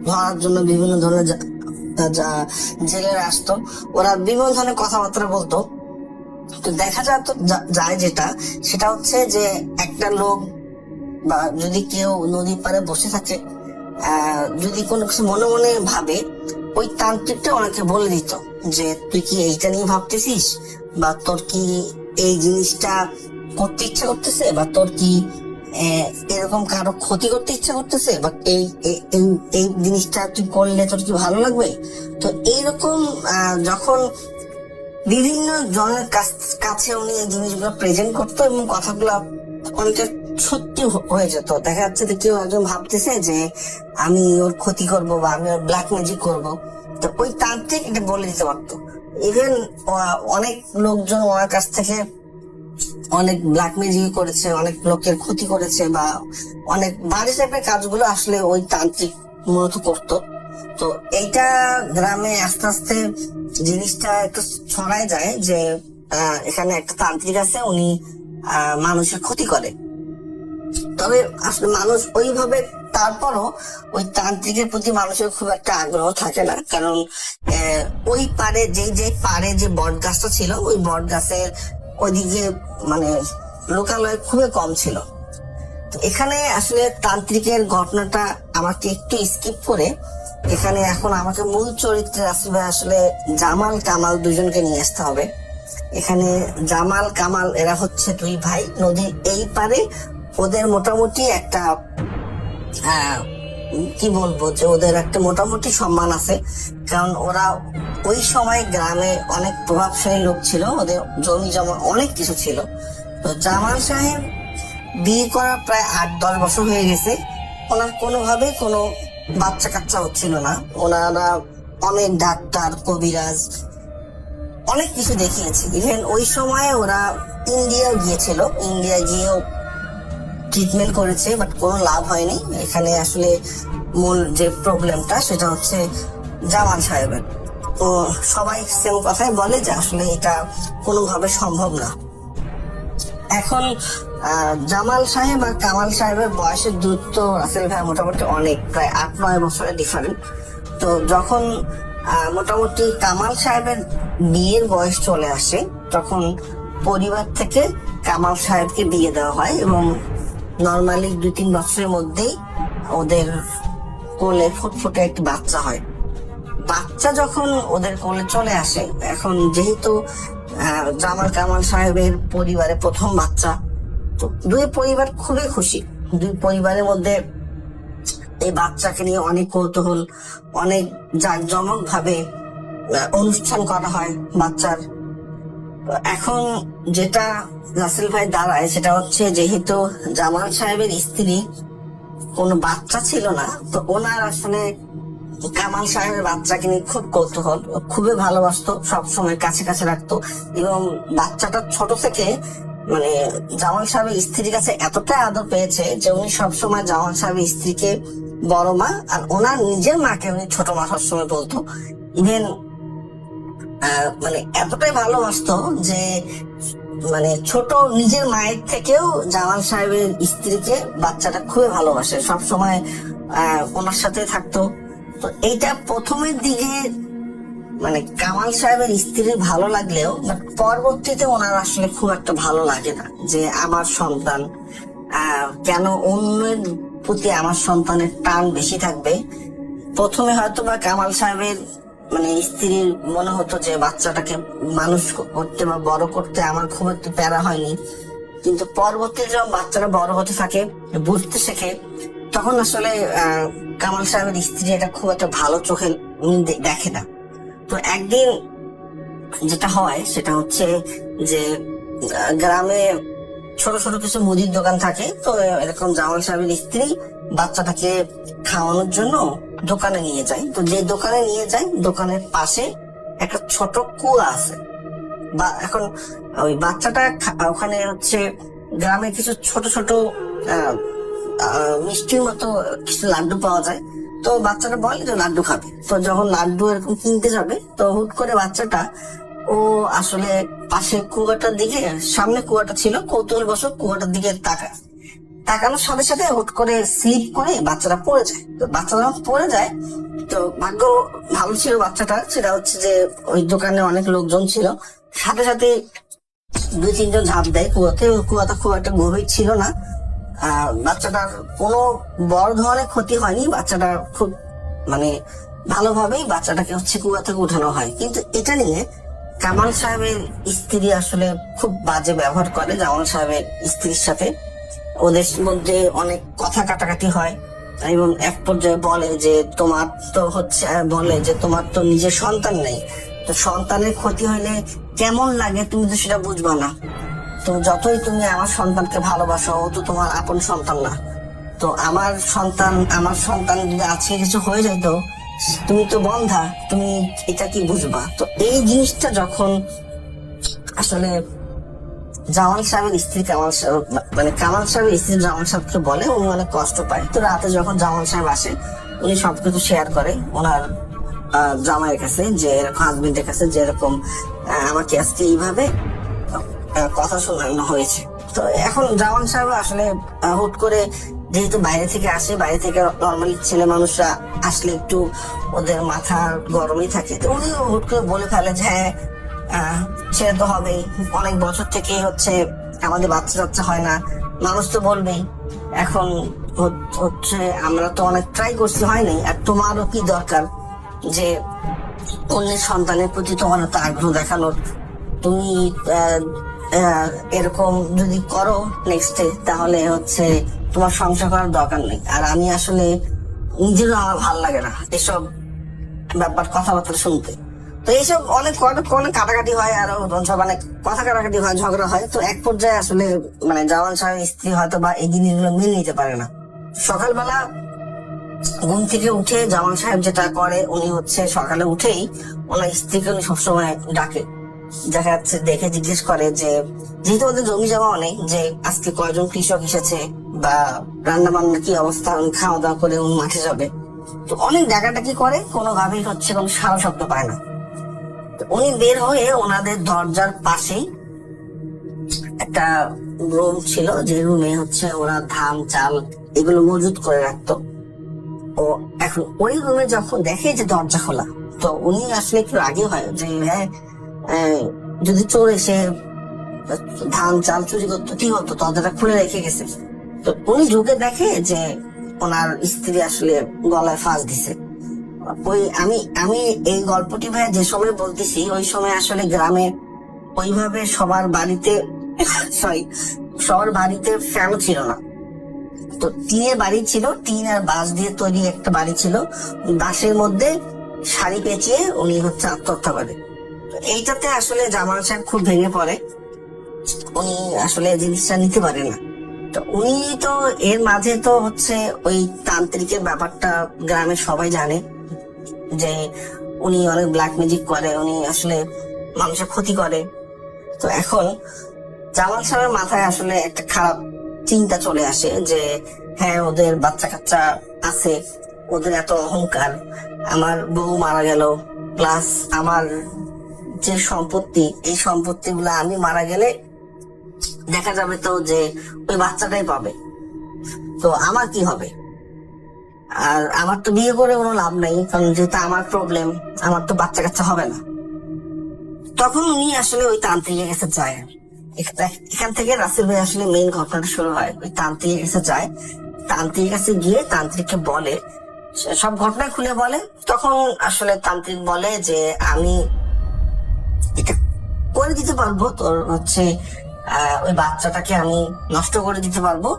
ধরার জন্য বিভিন্ন ধরনের জেলেরা আসতো। ওরা বিভিন্ন ধরনের কথাবার্তা বলতো। তো দেখা যায় যেটা, সেটা হচ্ছে যে একটা লোক বা যদি কেউ নদীর পাড়ে বসে থাকে, যদি কোনো কিছু মনে মনে ভাবে, ওই তান্ত্রিকটা ওনাকে বলে দিত যে তুই কি এইটা নিয়ে ভাবতেছিস, বা তোর কি এই জিনিসটা করতে ইচ্ছা করতেছে, বা তোর কি এরকম কারো ক্ষতি করতে ইচ্ছা করতেছে, বা এই এই এই- এই জিনিসটা তুই করলে তোর কি ভালো লাগবে। তো এইরকম যখন বিভিন্ন জনের কাছে উনি এই জিনিসগুলো প্রেজেন্ট করতো এবং কথাগুলো অনেকটা সত্যি হয়ে যেত। দেখা যাচ্ছে যে কেউ একজন ভাবতেছে যে আমি ওর ক্ষতি করব বা আমি ওর ব্ল্যাক ম্যাজিক করব, তো ওই তান্ত্রিক এটা বলে দিতে পারতো। ইভেন অনেক লোকজন ওনার কাছ থেকে অনেক ব্ল্যাক ম্যাজিক করেছে, অনেক লোকের ক্ষতি করেছে, বা অনেক বাজে টাইপের কাজগুলো আসলে ওই তান্ত্রিক মূলত করতো। তো এইটা গ্রামে আস্তে আস্তে জিনিসটা একটু ছড়ায় যায় যে এখানে একটা তান্ত্রিক আছে, উনি মানুষের ক্ষতি করে। তবে আসলে মানুষ ওইভাবে, তারপরও ওই তান্ত্রিকের প্রতি মানুষের খুব একটা আগ্রহ থাকে না, কারণ ওই পারে যে পারে যে বট গাছটা ছিল, ওই বট গাছের ওইদিকে মানে লোকালয় খুবই কম ছিল। তো এখানে আসলে তান্ত্রিকের ঘটনাটা আমাকে একটু স্কিপ করে এখানে এখন আমাকে মূল চরিত্রে আসলে জামাল কামাল দুজনকে নিয়ে আসতে হবে। এখানে জামাল কামাল এরা হচ্ছে দুই ভাই, নদীর এই পারে ওদের মোটামুটি একটা কি বলবো যে ওদের একটা মোটামুটি সম্মান আছে, কারণ ওরা ওই সময় গ্রামে অনেক প্রভাবশালী লোক ছিল, ওদের জমি জমা অনেক কিছু ছিল। তো জামাল সাহেব বিয়ে করার প্রায় 8-10 বছর হয়ে গেছে, ওনার কোনোভাবে কোনো বাচ্চা কাচ্চা হচ্ছিল না। ওনারা অনেক ডাক্তার, কবিরাজ, অনেক কিছু দেখিয়েছে। ইভেন ওই সময় ওরা ইন্ডিয়া গিয়েছিল, ইন্ডিয়া গিয়েও ট্রিটমেন্ট করেছে, বাট কোনো লাভ হয়নি। এখানে আসলে মূল যে প্রবলেমটা সেটা হচ্ছে জামাল সাহেবের। তো সবাই সেম কথাই বলে যে আসলে এটা কোনোভাবে সম্ভব না। এখন জামাল সাহেব আর কামাল সাহেবের বয়সের দূরত্ব রাসেল ভাই মোটামুটি অনেক, প্রায় 8-9 বছরের ডিফারেন্ট। তো যখন মোটামুটি কামাল সাহেবের বিয়ের বয়স চলে আসে, তখন পরিবার থেকে কামাল সাহেবকে বিয়ে দেওয়া হয় এবং নর্মালি 2-3 বছরের মধ্যেই ওদের কোলে ফুটফুটে একটি বাচ্চা হয়। বাচ্চা যখন ওদের কোলে চলে আসে, এখন যেহেতু জামাল কামাল সাহেবের পরিবারে প্রথম বাচ্চা, তো দুই পরিবার খুবই খুশি। দুই পরিবারের মধ্যে এই বাচ্চাকে নিয়ে অনেক কৌতূহল, অনেক জাঁকজমক ভাবে অনুষ্ঠান করা হয় বাচ্চার। এখন যেটা রাসেল ভাই দাঁড়ায় সেটা হচ্ছে, যেহেতু জামাল সাহেবের স্ত্রী কোনো বাচ্চা ছিল না, তো ওনার আসলে কামাল সাহেবের বাচ্চাকে নিয়ে খুব কৌতূহল, খুবই ভালোবাসতো, সবসময় কাছে কাছে রাখতো। এবং বাচ্চাটা ছোট থেকে মানে জামাল সাহেবের স্ত্রীর কাছে এতটাই আদর পেয়েছে যে উনি সবসময় জামাল সাহেবের স্ত্রীকে বড় মা, আর ওনার নিজের মাকে উনি ছোট মা সবসময় বলতো। ইভেন মানে এতটাই ভালোবাসতো যে মানে ছোট নিজের মায়ের থেকেও জামাল সাহেবের স্ত্রীকে বাচ্চাটা খুবই ভালোবাসে, সবসময় ওনার সাথে থাকতো। তো এইটা প্রথমের দিকে মানে কামাল সাহেবের স্ত্রীর ভালো লাগলেও পরবর্তীতে ওনার আসলে খুব একটা ভালো লাগে না, যে আমার সন্তান কেন অন্যের প্রতি আমার সন্তানের টান বেশি থাকবে। প্রথমে হয়তো বা কামাল সাহেবের মানে স্ত্রীর মনে হতো যে বাচ্চাটাকে মানুষ করতে বা বড় করতে আমার খুব একটু প্যারা হয়নি, কিন্তু পরবর্তীতে যখন বাচ্চারা বড় হতে থাকে, বুঝতে শেখে, তখন আসলে কামাল সাহেবের স্ত্রী এটা খুব একটা ভালো চোখে দেখে না। তো একদিন যেটা হয় সেটা হচ্ছে যে গ্রামে ছোট ছোট কিছু মুদির দোকান থাকে, তো এরকম জামাল সাহেবের স্ত্রী বাচ্চাটাকে খাওয়ানোর জন্য দোকানে নিয়ে যায়। তো যে দোকানে নিয়ে যায়, দোকানের পাশে একটা ছোট কুয়া আছে। বা এখন ওই বাচ্চাটা ওখানে হচ্ছে গ্রামে কিছু ছোট ছোট মিষ্টির মতো কিছু লাড্ডু পাওয়া যায়। তো বাচ্চাটা বলে যে লাড্ডু খাবে। তো যখন লাড্ডু এরকম কিনতে যাবে, তো হুট করে বাচ্চাটা ও আসলে পাশে কুয়াটার দিকে, সামনে কুয়াটা ছিল, কৌতূহলবশত কুয়াটার দিকে তাকানোর সাথে সাথে হুট করে স্লিপ করে বাচ্চাটা পড়ে যায়। তো বাচ্চাটা যখন পড়ে যায়, তো ভাগ্য ভালো ছিল বাচ্চাটা, সেটা হচ্ছে যে ওই দোকানে অনেক লোকজন ছিল, সাথে সাথে 2-3 জন ঝাঁপ দেয় কুয়াতে। ওই কুয়াটা খুব একটা গভীর ছিল না। বাচ্চাটার কোনো বড় ধরনের ক্ষতি হয়নি, বাচ্চাটা খুব মানে ভালোভাবেই বাচ্চাটাকে কুয়া থেকে উঠানো হয়। কিন্তু এটা নিয়ে কামাল সাহেবের স্ত্রী আসলে খুব বাজে ব্যবহার করে জামাল সাহেবের স্ত্রীর সাথে। ওদের মধ্যে অনেক কথা কাটাকাটি হয় এবং এক পর্যায়ে বলে যে তোমার তো বলে যে তোমার তো নিজের সন্তান নেই, তো সন্তানের ক্ষতি হলে কেমন লাগে তুমি তো সেটা বুঝবা না। তো যতই তুমি আমার সন্তানকে ভালোবাসো, ও তো তোমার আপন সন্তান না। তো আমার সন্তান যদি আজকে কিছু হয়ে যেত, তুমি তো বন্ধা, তুমি এটা কি বুঝবা? তো এই জিনিসটা যখন আসলে জামাল সাহেবের স্ত্রী কামাল সাহেবের স্ত্রী জামাল সাহেবকে বলে, উনি অনেক কষ্ট পায়। তো রাতে যখন জামাল সাহেব আসে, উনি সবকিছু শেয়ার করে ওনার জামাইয়ের কাছে, যে এরকম হাজবেন্ডের কাছে, যে এরকম আমাকে আজকে এইভাবে কথা শোনানো হয়েছে। তো এখন জামাল সাহেব আসলে হুট করে, যেহেতু বাইরে থেকে আসে, বাইরে থেকে নর্মালি ছেলে মানুষরা আসলে একটু ওদের মাথা গরমই থাকে, তো উনি হুট করে বলে ফেলে যে হ্যাঁ ছেলে তো হবেই, অনেক বছর থেকে আমাদের বাচ্চা হয় না, মানুষ তো বলবেই। এখন আমরা তো অনেক ট্রাই করছি, হয়নি। আর তোমারও কি দরকার যে অন্যের সন্তানের প্রতি তোমার তো আগ্রহ দেখানোর? তুমি এরকম যদি করো নেক্সটে, তাহলে তোমার সংসার করার দরকার নেই। আর আমি আসলে নিজেরও আমার ভালো লাগে না এসব ব্যাপার, কথাবার্তা শুনতে। তো এইসব অনেক কাটাকাটি হয়, আর অনেক কথা কাটাকাটি হয়, ঝগড়া হয়। তো এক পর্যায়ে আসলে জামাল সাহেবের স্ত্রী হয়তো বা এই জিনিসগুলো মেনে নিতে পারে না। সকালবেলা ঘুম থেকে উঠে জামাল সাহেব যেটা করে, উনি সকালে উঠেই ওনার স্ত্রীকে উনি সবসময় ডাকে, দেখা যাচ্ছে দেখে জিজ্ঞেস করে যে যেহেতু ওদের জমি জমা অনেক, যে আজকে কয়জন কৃষক এসেছে বা রান্না বান্না কি অবস্থা, উনি খাওয়া দাওয়া করে উনি মাঠে যাবে। তো অনেক ডাকাডাকি করে, কোনোভাবেই কোনো সারা শব্দ পায় না। উনি বের হয়ে ওনাদের দরজার পাশেই একটা রুম ছিল, যে রুমে ওরা ধান চাল এগুলো মজুত করে রাখতো। ও এখন ওই রুমে যখন দেখে যে দরজা খোলা, তো উনি আসলে একটু রাগে হয় যে হ্যাঁ যদি চোর এসে ধান চাল চুরি করতো কি হতো, দরজাটা খুলে রেখে গেছে। তো উনি ঢুকে দেখে যে ওনার স্ত্রী আসলে গলায় ফাঁস দিছে। আমি এই গল্পটি ভাই যে সময় বলতেছি, ওই সময় আসলে গ্রামে ওইভাবে সবার বাড়িতে ফ্যানও ছিল না। তো টিনের বাড়ি ছিল, টিন আর বাঁশ দিয়ে তৈরি একটা বাড়ি ছিল। বাঁশের মধ্যে শাড়ি পেঁচিয়ে উনি আত্মহত্যা করে। এইটাতে আসলে জামাল সাহেব খুব ভেঙে পড়ে, উনি আসলে জিনিসটা নিতে পারে না। তো উনি তো এর মাঝে তো ওই তান্ত্রিকের ব্যাপারটা গ্রামের সবাই জানে, যে উনি অনেক ব্ল্যাক ম্যাজিক করে, উনি আসলে মানুষের ক্ষতি করে। তো এখন জামাল সাহেবের মাথায় আসলে একটা খারাপ চিন্তা চলে আসে যে হ্যাঁ ওদের বাচ্চা কাচ্চা আছে, ওদের এত অহংকার, আমার বউ মারা গেল, প্লাস আমার যে সম্পত্তি, এই সম্পত্তি গুলা আমি মারা গেলে দেখা যাবে তো যে ওই বাচ্চাটাই পাবে, তো আমার কি হবে? আর আমার তো বিয়ে করে কোনো লাভ নাই, কারণ যেহেতু আমার প্রবলেম, আমার তো বাচ্চা কাচ্চা হবে না। তখন উনি আসলে ওই তান্ত্রিকের কাছে যায়। এখান থেকে রাসেল ভাই আসলে মেইন ঘটনাটা শুরু হয়। ওই তান্ত্রিকের কাছে যায়, তান্ত্রিকের কাছে গিয়ে তান্ত্রিককে বলে, সব ঘটনা খুলে বলে। তখন আসলে তান্ত্রিক বলে যে আমি এটা করে দিতে পারবো, তোর ওই বাচ্চাটাকে আমি নষ্ট করে দিতে পারবো,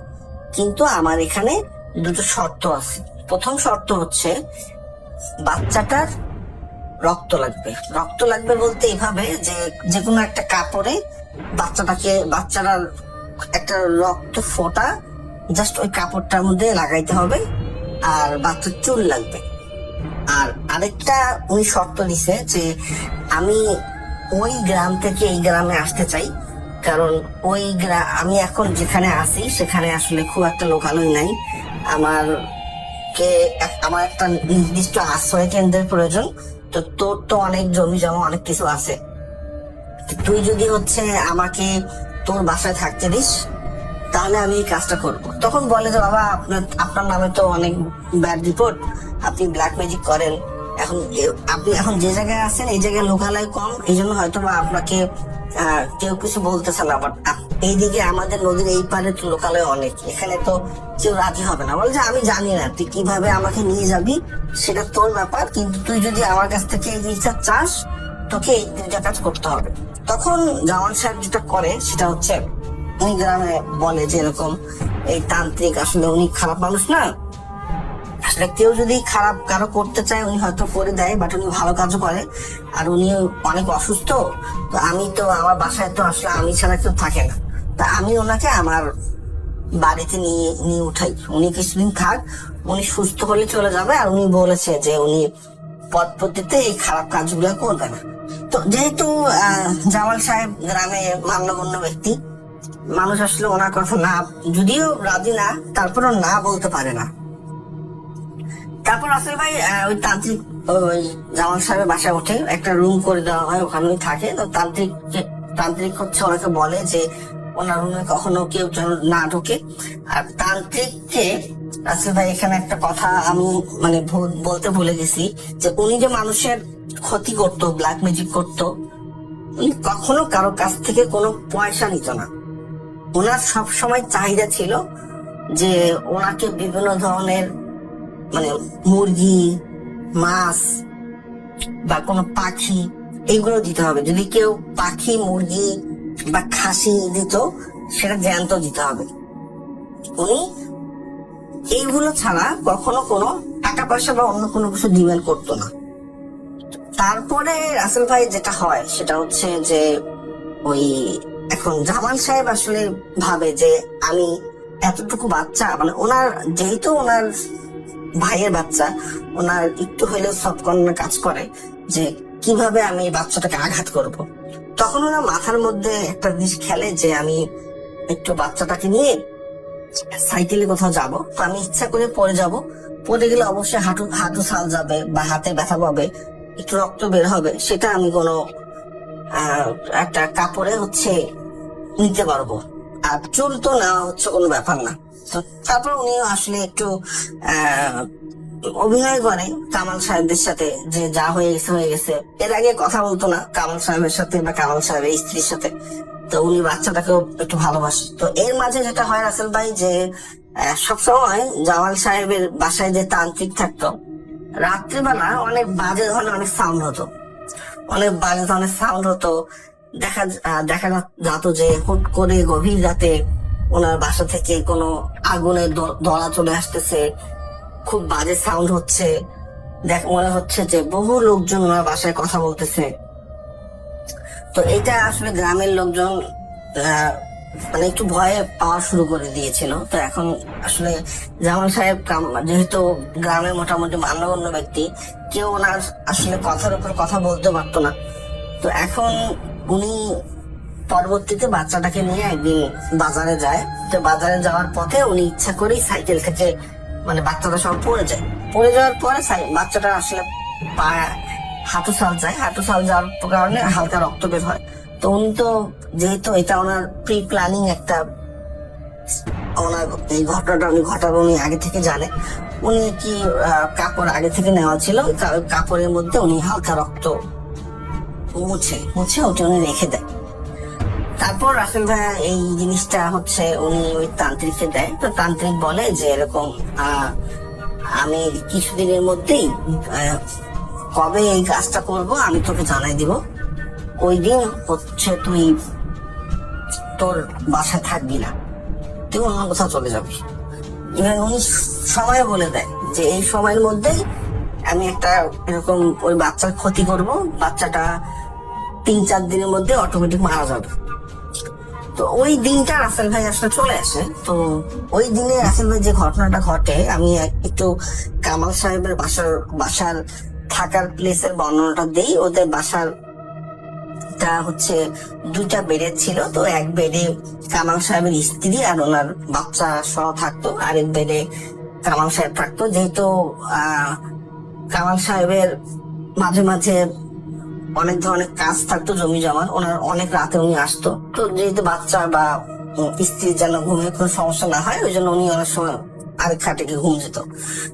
কিন্তু আমার এখানে দুটো শর্ত আছে। প্রথম শর্ত বাচ্চাটার রক্ত লাগবে। রক্ত লাগবে বলতে এইভাবে যে কোনো একটা কাপড়ে বাচ্চাটার একটা রক্ত ফোঁটা জাস্ট ওই কাপড়টার মধ্যে লাগাইতে হবে, আর বাচ্চার চুল লাগবে। আর আরেকটা উনি শর্ত দিছে যে আমি ওই গ্রাম থেকে এই গ্রামে আসতে চাই, কারণ আমি এখন যেখানে আছি সেখানে আসলে খুব একটা লোকালয় নাই, আমার একটা নির্দিষ্ট আশ্রয় কেন্দ্রের প্রয়োজন। তো তোর তো অনেক জমি জমা অনেক কিছু আছে, তুই যদি আমাকে তোর বাসায় থাকতে দিস তাহলে আমি এই কাজটা করব। তখন বলে যে বাবা আপনার নামে তো অনেক ব্যাড রিপোর্ট, আপনি ব্ল্যাক ম্যাজিক করেন, আপনি এখন যে জায়গায় আছেন এই জায়গায় লোকালয় কম, এই জন্য হয়তো বা আপনাকে কেউ কিছু বলতেছে না, বাট এইদিকে আমাদের নদীর এই পারে তো লোকালয় অনেক, এখানে তো কেউ রাজি হবে না, বলে যে আমি জানি না তুই কিভাবে আমাকে নিয়ে যাবি, সেটা তোর ব্যাপার, কিন্তু তুই যদি আমার কাছ থেকে এই জিনিসটা চাস তোকে এই দুইটা কাজ করতে হবে। তখন জামান সাহেব যেটা করে সেটা হচ্ছে উনি গ্রামে বলে যে এরকম এই তান্ত্রিক আসলে উনি খারাপ মানুষ না, আসলে কেউ যদি খারাপ কারো করতে চায় উনি হয়তো করে দেয়, বাট উনি ভালো কাজও করে, আর উনি অনেক অসুস্থ, তো আমি তো আমার বাসায় তো আসলে আমি ছাড়া কেউ থাকে না, তা আমি ওনাকে আমার বাড়িতে নিয়ে নিয়ে উঠাই, উনি কিছুদিন থাক, উনি সুস্থ হলে চলে যাবে, আর উনি বলেছে যে উনি পদ্ধতিতে এই খারাপ কাজগুলো করবে না। তো যেহেতু জামাল সাহেব গ্রামে মান্যগণ্য ব্যক্তি, মানুষ আসলে ওনার কথা না, যদিও রাজি না, তারপরও না বলতে পারে না। তারপর আসল ভাই ওই তান্ত্রিক ওই জামাল সাহেবের বাসায় ওঠে, একটা রুম করে দেওয়া হয়, ওখানে থাকে। তো তান্ত্রিক হচ্ছে ওনাকে বলে যে ওনার রুমে কখনো কেউ যেন না ঢোকে। আর তান্ত্রিককে আসল ভাই এখানে একটা কথা আমি মানে বলতে ভুলে গেছি, যে উনি যে মানুষের ক্ষতি করতো, ব্ল্যাক ম্যাজিক করতো, উনি কখনো কারো কাছ থেকে কোনো পয়সা নিত না। ওনার সব সময় চাহিদা ছিল যে ওনাকে বিভিন্ন ধরনের মানে মুরগি, মাছ বা কোনো পাখি এইগুলো দিতে হবে। যদি কেউ পাখি, মুরগি বা খাসি দিত, সেটা জ্যান্ত দিতে হবে। উনি এইগুলো ছাড়া কখনো কোনো টাকা পয়সা বা অন্য কোনো কিছু ডিমান্ড করতো না। তারপরে রাসেল ভাই যেটা হয় সেটা হচ্ছে যে ওই এখন জামাল সাহেব আসলে ভাবে যে আমি এতটুকু বাচ্চা, মানে ওনার যেহেতু ওনার ভাইয়ের বাচ্চা, ওনার একটু হইলেও সবকর্ণে কাজ করে যে কিভাবে আমি এই বাচ্চাটাকে আঘাত করব। তখন ওনার মাথার মধ্যে একটা জিনিস খেলে যে আমি একটু বাচ্চাটাকে নিয়ে সাইকেলে কোথাও যাব, তো আমি ইচ্ছা করে পড়ে যাব, পড়ে গেলে অবশ্যই হাঁটু ছাল যাবে বা হাতে ব্যথা পাবে, একটু রক্ত বের হবে, সেটা আমি কোনো একটা কাপড়ে হচ্ছে নিতে পারবো, আর চুল তো নেওয়া হচ্ছে কোনো ব্যাপার না। তো তারপর উনি আসলে একটু অভিনয় করে কামাল সাহেবদের সাথে, যে যা হয়ে গেছে হয়ে গেছে। এর আগে কথা বলতো না কামাল সাহেবের সাথে বা কামাল সাহেবের স্ত্রীর সাথে, তো উনি বাচ্চাটাকেও একটু ভালোবাসে। তো এর মাঝে যেটা হয় রাসেল ভাই, যে সবসময় জামাল সাহেবের বাসায় যে তান্ত্রিক থাকতো, রাত্রিবেলা অনেক বাজে ধরনের অনেক সাউন্ড হতো, অনেক বাজে ধরনের সাউন্ড হতো। দেখা যেত যে হুট করে গভীর রাতে ওনার বাসা থেকে কোনো আগুনের দলা চলে আসতেছে, খুব বাজে সাউন্ড হচ্ছে, মনে হচ্ছে যে বহু লোকজন ওনার বাসায় কথা বলতেছে। তো এটা আসলে গ্রামের লোকজন মানে একটু ভয়ে পাওয়া শুরু করে দিয়েছিল। তো এখন আসলে জামাল সাহেব যেহেতু গ্রামের মোটামুটি মান্যগণ্য ব্যক্তি, কেউ ওনার আসলে কথার উপর কথা বলতে পারতো না। তো এখন উনি পরবর্তীতে বাচ্চাটাকে নিয়ে একদিন বাজারে যায়। তো বাজারে যাওয়ার পথে উনি ইচ্ছা করেই সাইকেল থেকে মানে বাচ্চাটা সব পড়ে যায়। পড়ে যাওয়ার পরে বাচ্চাটা আসলে হাঁটু সাল যায়, হাঁটু সাল যাওয়ার কারণে হালকা রক্ত বের হয়। তো উনি তো যেহেতু এটা ওনার প্রি প্ল্যানিং একটা, ওনার এই ঘটনাটা উনি ঘটাবে উনি আগে থেকে জানে। উনি কি কাপড় আগে থেকে নেওয়া ছিল, কাপড়ের মধ্যে উনি হালকা রক্ত মুছে ওটা উনি রেখে দেয়। তারপর রাসেল ভাইয়া এই জিনিসটা হচ্ছে উনি ওই তান্ত্রিককে দেয়। তো তান্ত্রিক বলে যে এরকম আমি কিছুদিনের মধ্যেই কবে এই কাজটা করব আমি তোকে জানাই দিব, ওই দিন হচ্ছে তুই তোর বাসায় থাকবি না, তুই অন্য কোথাও চলে যাবি। উনি সময় বলে দেয় যে এই সময়ের মধ্যেই আমি একটা এরকম ওই বাচ্চার ক্ষতি করব, বাচ্চাটা 3-4 দিনের মধ্যে অটোমেটিক মারা যাবে। তো ওই দিনটা রাসেল ভাই আসলে চলে আসে। তো ওই দিনে রাসেল ভাই যে ঘটনাটা ঘটে, আমি একটু কামাল সাহেবের বাসার থাকার প্লেসের বর্ণনাটা দেই। ওদের বাসার তা হচ্ছে 2টা বেডের ছিল। তো এক বেডে কামাল সাহেবের স্ত্রী আর ওনার বাচ্চা সহ থাকতো, আরেক বেডে কামাল সাহেব থাকতো। যেহেতু কামাল সাহেবের মাঝে মাঝে অনেক ধরনের কাজ থাকতো, জমি জমার, ওনার অনেক রাতে উনি আসতো। তো যেহেতু বাচ্চা বা স্ত্রীর যেন ঘুমের কোনো সমস্যা না হয়, ওই জন্য উনি অনেক সময় আরেক খাটে গিয়ে ঘুম যেত।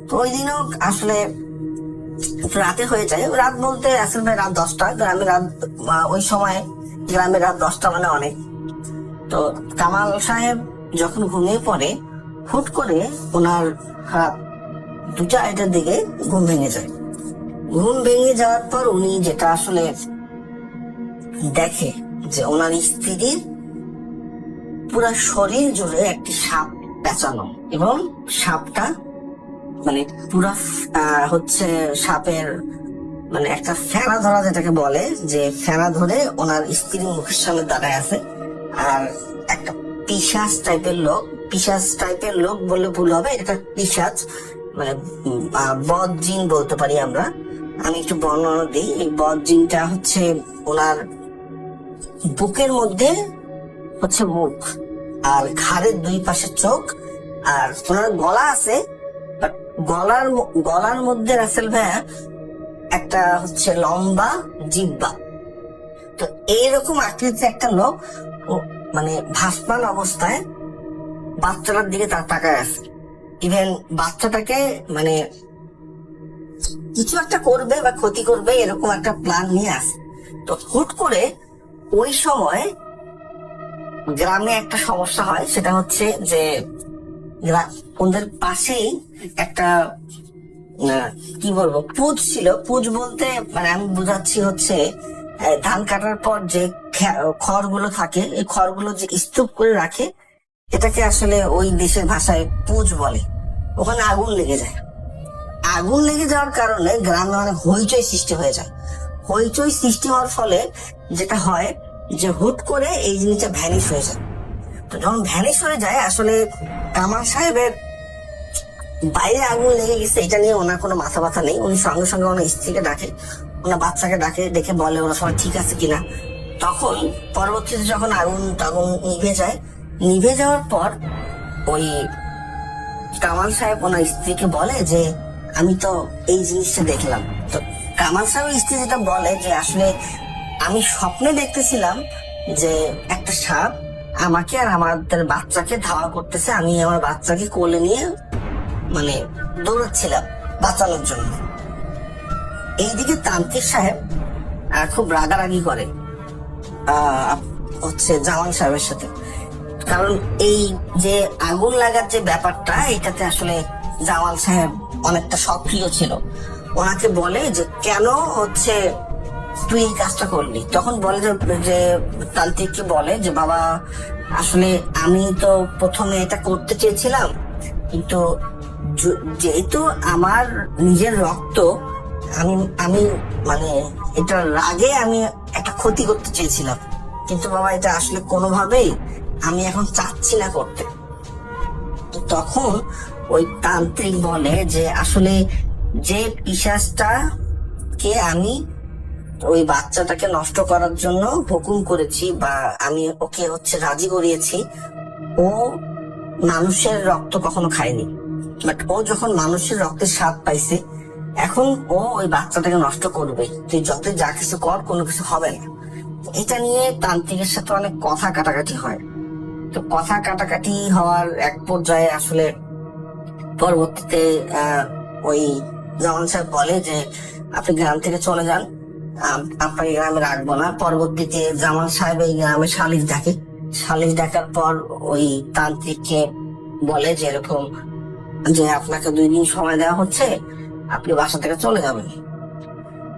তো ওই দিনও আসলে রাতে হয়ে যায়। রাত বলতে আসলে রাত 10টা, গ্রামে রাত ওই সময় গ্রামের রাত 10টা মানে অনেক। তো কামাল সাহেব যখন ঘুমিয়ে পড়ে, হুট করে ওনার রাত 2টা-2:30টার দিকে ঘুম ভেঙে যায়। ঘুম ভেঙে যাওয়ার পর উনি যেটা আসলে দেখে যে ওনার স্ত্রীর পুরা শরীর জুড়ে একটি সাপ পেঁচানো, এবং সাপটা মানে পুরা হচ্ছে সাপের মানে একটা ফেনা ধরা, যেটাকে বলে যে ফেনা ধরে ওনার স্ত্রীর মুখের সামনে দাঁড়ায় আছে। আর একটা পিশাচ টাইপের লোক বললে ভুল হবে, এটা পিশাচ মানে বদ জিন বলতে পারি আমরা। আমি একটু বর্ণনা দিই। এই বদ জিনটা হচ্ছে ওনার বুকের মধ্যে হচ্ছে মুখ, আর ঘাড়ের 2 পাশে চোখ, আর ওনার গলা আছে, বাট গলার মধ্যে রাসেল ভাইয়া একটা হচ্ছে লম্বা জিহ্বা। তো এইরকম আকৃতির একটা লোক মানে ভাসমান অবস্থায় বাচ্চাটার দিকে তার তাকায় আছে। ইভেন বাচ্চাটাকে মানে কিছু একটা করবে বা ক্ষতি করবে এরকম একটা প্ল্যান নিয়ে আসে। তো হুট করে ওই সময় গ্রামে একটা সমস্যা হয়, সেটা হচ্ছে যে ওদের পাশেই একটা কি বলবো পুজ ছিল। পুজ বলতে মানে আমি বুঝাচ্ছি হচ্ছে ধান কাটার পর যে খড়গুলো থাকে, এই খড়গুলো যে স্তূপ করে রাখে, এটাকে আসলে ওই দেশের ভাষায় পুজ বলে। ওখানে আগুন লেগে যায়। আগুন লেগে যাওয়ার কারণে গ্রামে অনেক হইচই সৃষ্টি হয়ে যায়। হইচই সৃষ্টি হওয়ার ফলে যেটা হয় যে হুট করে এই জিনিসটা ভ্যানিশ হয়ে যায়। তো যখন ভ্যানিশ হয়ে যায়, আসলে কামাল সাহেবের বাইরে আগুন লেগে গেছে এটা নিয়ে ওনার কোনো মাথা ব্যথা নেই। উনি সঙ্গে সঙ্গে ওনার স্ত্রীকে ডাকে, ওনার বাচ্চাকে ডাকে, ডেকে বলে ওরা সবাই ঠিক আছে কিনা। তখন পরবর্তীতে যখন আগুন নিভে যাওয়ার পর ওই কামাল সাহেব ওনার স্ত্রীকে বলে যে আমি তো এই জিনিসটা দেখলাম। তো কামাল সাহেবের স্ত্রী যেটা বলে যে আসলে আমি স্বপ্নে দেখতেছিলাম যে একটা সাপ আমাকে আর আমাদের বাচ্চাকে ধাওয়া করতেছে, আমি আমার বাচ্চাকে কোলে নিয়ে মানে দৌড়াচ্ছিলাম বাঁচানোর জন্য। এইদিকে তান্ত্রিক সাহেব খুব রাগারাগি করে হচ্ছে জামান সাহেবের সাথে, কারণ এই যে আগুন লাগার যে ব্যাপারটা, এটাতে আসলে জামাল সাহেব অনেকটা সক্রিয় ছিল। ওনাকে বলে যে কেন হচ্ছে তুই এই কাজটা করলি। তখন বলে যে তান্ত্রিককে বলে যে বাবা আসলে আমি তো প্রথমে এটা করতে চেয়েছিলাম, কিন্তু যেহেতু আমার নিজের রক্ত, আমি মানে এটা রাগে আমি একটা ক্ষতি করতে চেয়েছিলাম, কিন্তু বাবা এটা আসলে কোনোভাবেই আমি এখন চাচ্ছি না করতে। তো তখন ওই তান্ত্রিক বলে যে আসলে যে পিশাচটা কে আমি ওই বাচ্চাটাকে নষ্ট করার জন্য হুকুম করেছি বা আমি ওকে হচ্ছে রাজি করিয়েছি, ও মানুষের রক্ত কখনো খায়নি, বাট ও যখন মানুষের রক্তের স্বাদ পাইছে, এখন ও ওই বাচ্চাটাকে নষ্ট করবে। তুই যত যা কিছু কর, কোনো কিছু হবে না। এটা নিয়ে তান্ত্রিকের সাথে অনেক কথা কাটাকাটি হয়। তো কথা কাটাকাটি হওয়ার এক পর্যায়ে আসলে পরবর্তীতে ওই জামান সাহেব বলে যে আপনি গ্রাম থেকে চলে যান, আপনাকে গ্রামে রাখবো না। পরবর্তীতে জামান সাহেব এই গ্রামে সালিশ ডাকার পর ওই তান্ত্রিককে বলে যে এরকম যে আপনাকে 2 দিন সময় দেওয়া হচ্ছে, আপনি বাসা থেকে চলে যাবেন।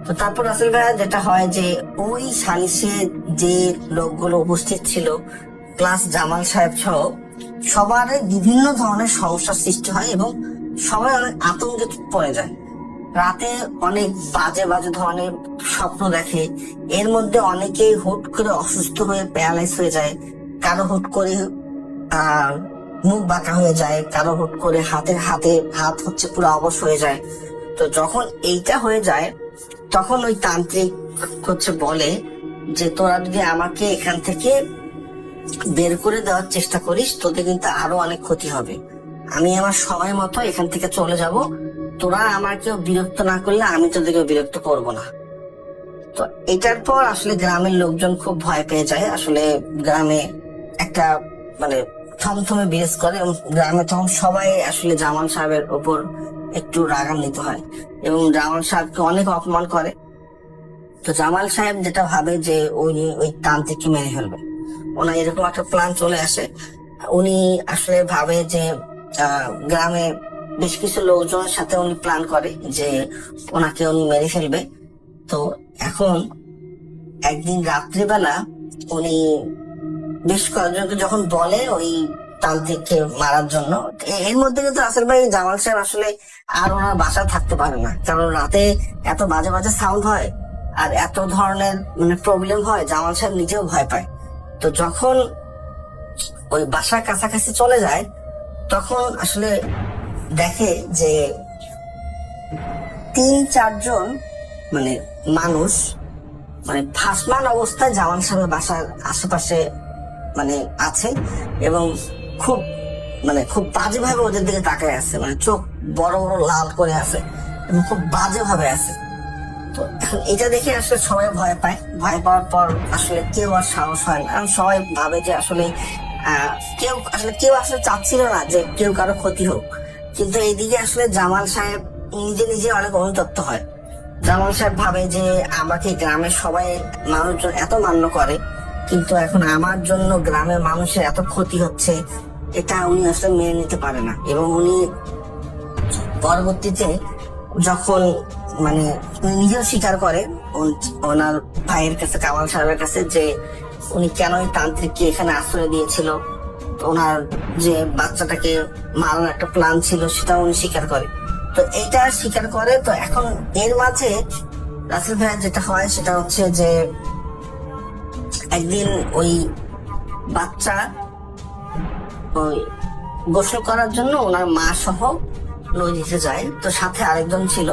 তো তারপর রাসেল ভাইয়া যেটা হয় যে ওই সালিশে যে লোকগুলো উপস্থিত ছিল প্লাস জামাল সাহেব সহ সবার বিভিন্ন ধরনের সমস্যার সৃষ্টি হয় এবং সবাই অনেক আতঙ্কে পড়ে যায়। রাতে অনেক বাজে ধরনের স্বপ্ন দেখে। এর মধ্যে অনেকেই হুট করে অসুস্থ হয়ে প্যারালাইজ হয়ে যায়, কারো হুট করে মুখ বাঁকা হয়ে যায়, কারো হুট করে হাত হচ্ছে পুরো অবশ হয়ে যায়। তো যখন এইটা হয়ে যায়, তখন ওই তান্ত্রিক হচ্ছে বলে যে তোরা যদি আমাকে এখান থেকে বের করে দেওয়ার চেষ্টা করিস, তোদের কিন্তু আরো অনেক ক্ষতি হবে। আমি আমার সময় মতো এখান থেকে চলে যাব, তোরা আমাকেও বিরক্ত না করলে আমি তোদেরকেও বিরক্ত করব না। তো এটার পর আসলে গ্রামের লোকজন খুব ভয় পেয়ে যায়। আসলে গ্রামে একটা মানে থমথমে বিরাজ করে এবং গ্রামে তখন সবাই আসলে জামান সাহেবের উপর একটু রাগান্বিত হয় এবং জামান সাহেবকে অনেক অপমান করে। তো জামাল সাহেব যেটা ভাবে যে উনি ওই তান্ত্রিককে মেরে ফেলবে, ওনার এরকম একটা প্ল্যান চলে আসে। উনি আসলে ভাবে যে গ্রামে বেশ কিছু লোকজনের সাথে উনি প্ল্যান করে যে ওনাকে উনি মেরে ফেলবে। তো এখন একদিন রাত্রিবেলা উনি বেশ কয়েকজনকে যখন বলে ওই তান্ত্রিককে মারার জন্য, এর মধ্যে কিন্তু আসল ভাই জামাল সাহেব আসলে আর ওনার বাসায় থাকতে পারে না, কারণ রাতে এত বাজে বাজে সাউন্ড হয় আর এত ধরনের মানে প্রবলেম হয়, জামাল সাহেব নিজেও ভয় পায়। তো যখন ওই বাসার কাছাকাছি চলে যায় তখন আসলে দেখে যে 3-4 জন মানে মানুষ মানে ভাসমান অবস্থায় জামাল সাহেবের বাসার আশেপাশে মানে আছে এবং খুব মানে খুব বাজে ভাবে ওদের দিকে তাকায় আছে, মানে চোখ বড় বড় লাল করে আছে এবং খুব বাজে ভাবে আছে। তো এখন এটা দেখে আসলে সবাই ভয় পায়। ভয় পাওয়ার পর আসলে কেউ আর সাহস হয় না, কারণ সবাই ভাবে যে আসলে কেউ আসলে চাচ্ছিল না যে কেউ কারো ক্ষতি হোক। কিন্তু এইদিকে আসলে জামাল সাহেব নিজে নিজে অনেক অনুতপ্ত হয়। জামাল সাহেব ভাবে যে আমাকে গ্রামের সবাই মানুষজন এত মান্য করে, কিন্তু এখন আমার জন্য গ্রামের মানুষের এত ক্ষতি হচ্ছে, এটা উনি আসলে মেনে নিতে পারে না। এবং উনি পরবর্তীতে যখন মানে উনি নিজেও স্বীকার করে ওনার ভাইয়ের কাছে, কামাল সাহেবের কাছে, যে উনি কেন ওই তান্ত্রিককে এখানে আশ্রয় দিয়েছিল, ওনার যে বাচ্চাটাকে মারার একটা প্ল্যান ছিল সেটা উনি স্বীকার করে। তো এইটা স্বীকার করে। তো এখন এর মাঝে রাসেল ভাইয়ের যেটা হয় সেটা হচ্ছে যে একদিন ওই বাচ্চা ওই গোসল করার জন্য ওনার মা সহ নদীতে যায়। তো সাথে আরেকজন ছিল।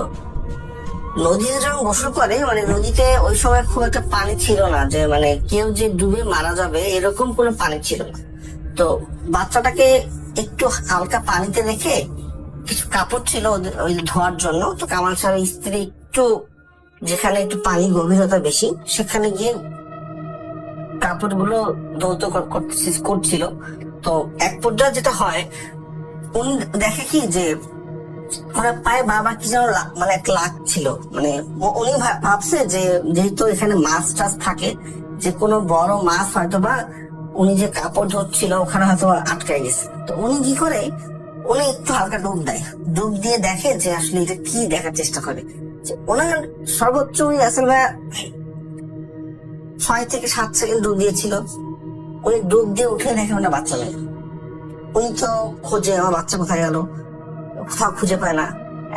নদীতে যখন গোসল করে মানে নদীতে ওই সময় খুব একটা পানি ছিল না, যে মানে কেউ যে ডুবে মারা যাবে এরকম কোনো পানি ছিল না। তো বাচ্চাটাকে একটু হালকা পানিতে রেখে কিছু কাপড় ছিল ওই ধোয়ার জন্য। তো কামাল সাহেবের স্ত্রী একটু যেখানে একটু পানি গভীরতা বেশি সেখানে গিয়ে কাপড়গুলো ধৌত করছিল। তো এক পর্যায়ে যেটা হয় উনি দেখে কি যে ওনার পায়ে বাবা কি যেন মানে এক লাগ ছিল, মানে উনি ভাবছে যে যেহেতু এখানে মাছ টাছ থাকে, যে কোনো বড় মাছ হয়তো বা উনি যে কাপড় ধরছিল ওখানে হয়তো আটকায় গেছে। তো উনি কি করে, উনি একটু হালকা ডুব দেয়, ডুব দিয়ে দেখে যে আসলে এটা কি, দেখার চেষ্টা করে। ওনার সর্বোচ্চ উনি আসলে 6 থেকে 7 সেকেন্ড ডুব দিয়েছিল। উনি ডুব দিয়ে উঠে দেখে ওনার বাচ্চা নেই। উনি তো খোঁজে আমার বাচ্চা কোথায় গেল, কোথাও খুঁজে পায় না।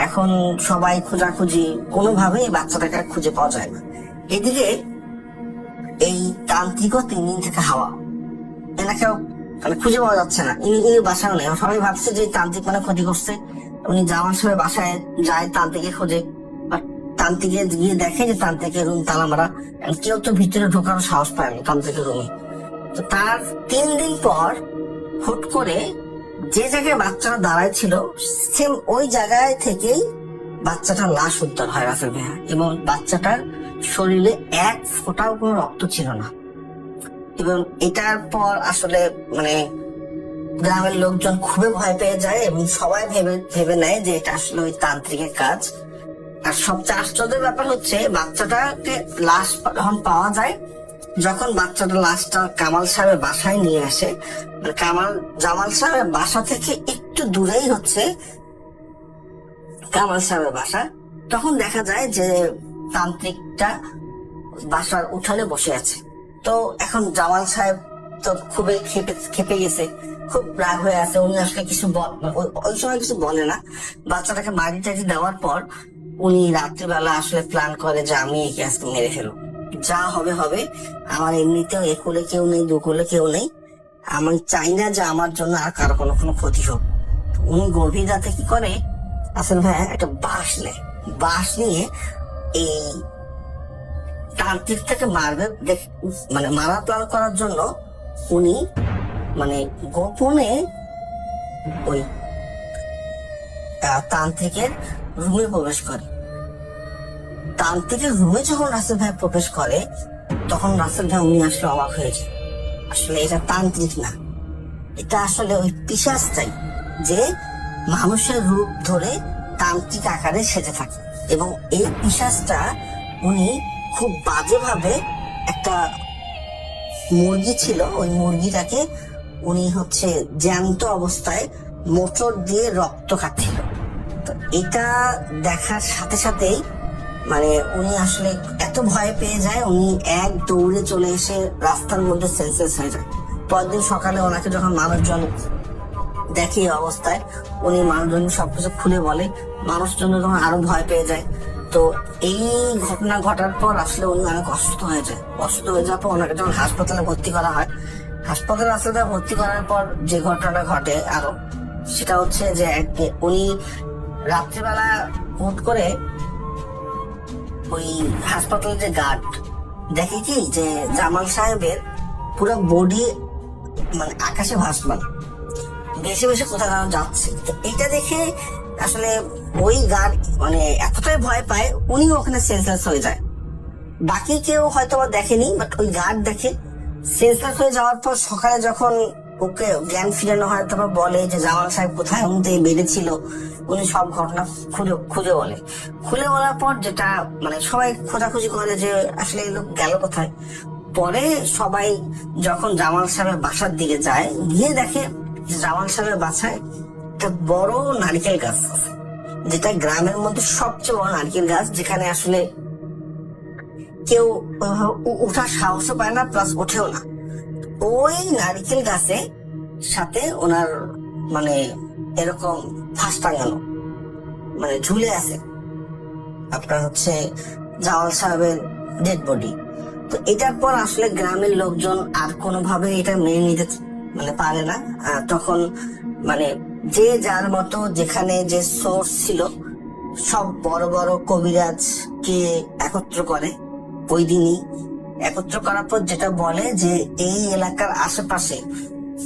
এখন সবাই খোঁজাখুঁজি, কোনোভাবেই বাচ্চাটাকে খুঁজে পাওয়া যায় না। এদিকে এই তান্ত্রিকও 3 দিন থেকে হাওয়া, এনাকেও মানে খুঁজে পাওয়া যাচ্ছে না। ইনি বাসায় নেই। সবাই ভাবছে যে তান্ত্রিক মানে ক্ষতি করছে। উনি জামাল সাহেবের বাসায় যায় তান্ত্রিকে খোঁজে, তান্ত্রিকে গিয়ে দেখে যে তান্ত্রিকের রুম তালা মারা, কেউ তো ভিতরে ঢোকার সাহস পায় না তান্ত্রিকের রুমে। তো তার 3 দিন পর হুট করে যে জায়গায় বাচ্চাটা দাঁড়ায় ছিল সেম ওই জায়গায় থেকেই বাচ্চাটার লাশ উদ্ধার হয় রাসেল ভাইয়া, এবং বাচ্চাটার শরীরে 1 ফোঁটাও কোনো রক্ত ছিল না। এবং এটার পর আসলে মানে গ্রামের লোকজন খুবই ভয় পেয়ে যায় এবং সবাই ভেবে নেয় যে এটা আসলে ওই তান্ত্রিকের কাজ। আর সবচেয়ে আশ্চর্যের ব্যাপার হচ্ছে বাচ্চাটাকে লাশ যখন পাওয়া যায়, যখন বাচ্চাটা লাশটা কামাল সাহেবের বাসায় নিয়ে আসে, মানে জামাল সাহেবের বাসা থেকে একটু দূরেই হচ্ছে কামাল সাহেবের বাসা, তখন দেখা যায় যে তান্ত্রিকটা বাসার উঠানে বসে আছে। তো এখন জামাল সাহেব তো খুবই খেপে গেছে, খুব রাগ হয়ে আছে। উনি আসলে কিছু ওই সময় কিছু বলে না। বাচ্চাটাকে মারি টাড়ি দেওয়ার পর উনি রাত্রিবেলা আসলে প্ল্যান করে যে আমি একে আজকে মেরে ফেলবো, যা হবে হবে, আমার এমনিতেও একুলে কেউ নেই, দুকুলে কেউ নেই, আমি চাই না যে আমার জন্য আর কারো কোনো ক্ষতি হোক। উনি গভীর রাতে কি করে, আসলে ভাই একটা বাঁশ নিয়ে এই তান্ত্রিকটাকে মারবে, মানে মারা প্ল্যান করার জন্য উনি মানে গোপনে ওই তান্ত্রিকের রুমে প্রবেশ করে। তান্ত্রিকের রুমে যখন রাসেল ভাই প্রবেশ করে তখন রাসেল ভাই উনি আসলে অবাক হয়েছে। আসলে এটা তান্ত্রিক না, এটা আসলে ওই পিশাচটাই, যে মানুষের রূপ ধরে তান্ত্রিক আকারে সেজে থাকে। এবং এই পিশাচটা উনি খুব বাজেভাবে একটা মুরগি ছিল, ওই মুরগিটাকে উনি হচ্ছে জ্যান্ত অবস্থায় মোচড় দিয়ে রক্ত খাচ্ছিল। তো এটা দেখার সাথে সাথেই মানে উনি আসলে এত ভয় পেয়ে যায়, উনি এক দৌড়ে চলে এসে রাস্তার মধ্যে সেন্সলেস হয়ে যায়। পরদিন সকালে ওনাকে যখন মানুষজন দেখে এই অবস্থায়, উনি মানুষজন সবকিছু খুলে বলে, মানুষজন তখন আরো ভয় পেয়ে যায়। তো এই ঘটনা ঘটার পর আসলে উনি অনেক অসুস্থ হয়ে যায়। অসুস্থ হয়ে যাওয়ার পর ওনাকে যখন হাসপাতালে ভর্তি করা হয়, হাসপাতালে আসলে ভর্তি করার পর যে ঘটনাটা ঘটে আরো, সেটা হচ্ছে যে উনি রাত্রিবেলা হুট করে ওই হাসপাতালের যে গার্ড দেখে কি যে জামাল সাহেবের পুরো বডি মানে আকাশে ভাসমান, বেশি বেশি কোথাও যেন যাচ্ছে। তো এটা দেখে আসলে ওই গার্ড মানে এতটাই ভয় পায়, উনিও ওখানে সেন্সলেস হয়ে যায়। বাকি কেউ হয়তো বা দেখেনি, বাট ওই গার্ড দেখে। সেন্সলেস হয়ে যাওয়ার পর সকালে যখন ওকে জ্ঞান ফিরানো হয়, তারপর বলে যে জামাল সাহেব কোথায়, উনি তো বেড়েছিল। উনি সব ঘটনা খুঁজে বলে। খুলে বলার পর যেটা মানে সবাই খোঁজাখুঁজি করে যে আসলে এই লোক গেল কোথায়। পরে সবাই যখন জামাল সাহেবের বাসার দিকে যায়, গিয়ে দেখে যে জামাল সাহেবের বাসায় একটা বড় নারকেল গাছ আছে, যেটা গ্রামের মধ্যে সবচেয়ে বড় নারকেল গাছ, যেখানে আসলে কেউ উঠার সাহসও পায় না, প্লাস ওঠেও না। ওই নারকেল গাছে সাথে ওনার মানে এরকম ফাঁস টাঙানো, মানে ঝুলে আছে আপনার হচ্ছে জামাল সাহেবের ডেড বডি। তো এটার পর আসলে গ্রামের লোকজন আর কোনোভাবে এটা মেনে নিতে মানে পারে না। তখন মানে যে যার মতো যেখানে যে সোর্স ছিল, সব বড় বড় কবিরাজকে একত্র করে। ওই দিনই একত্র করার পর যেটা বলে যে এই এলাকার আশেপাশে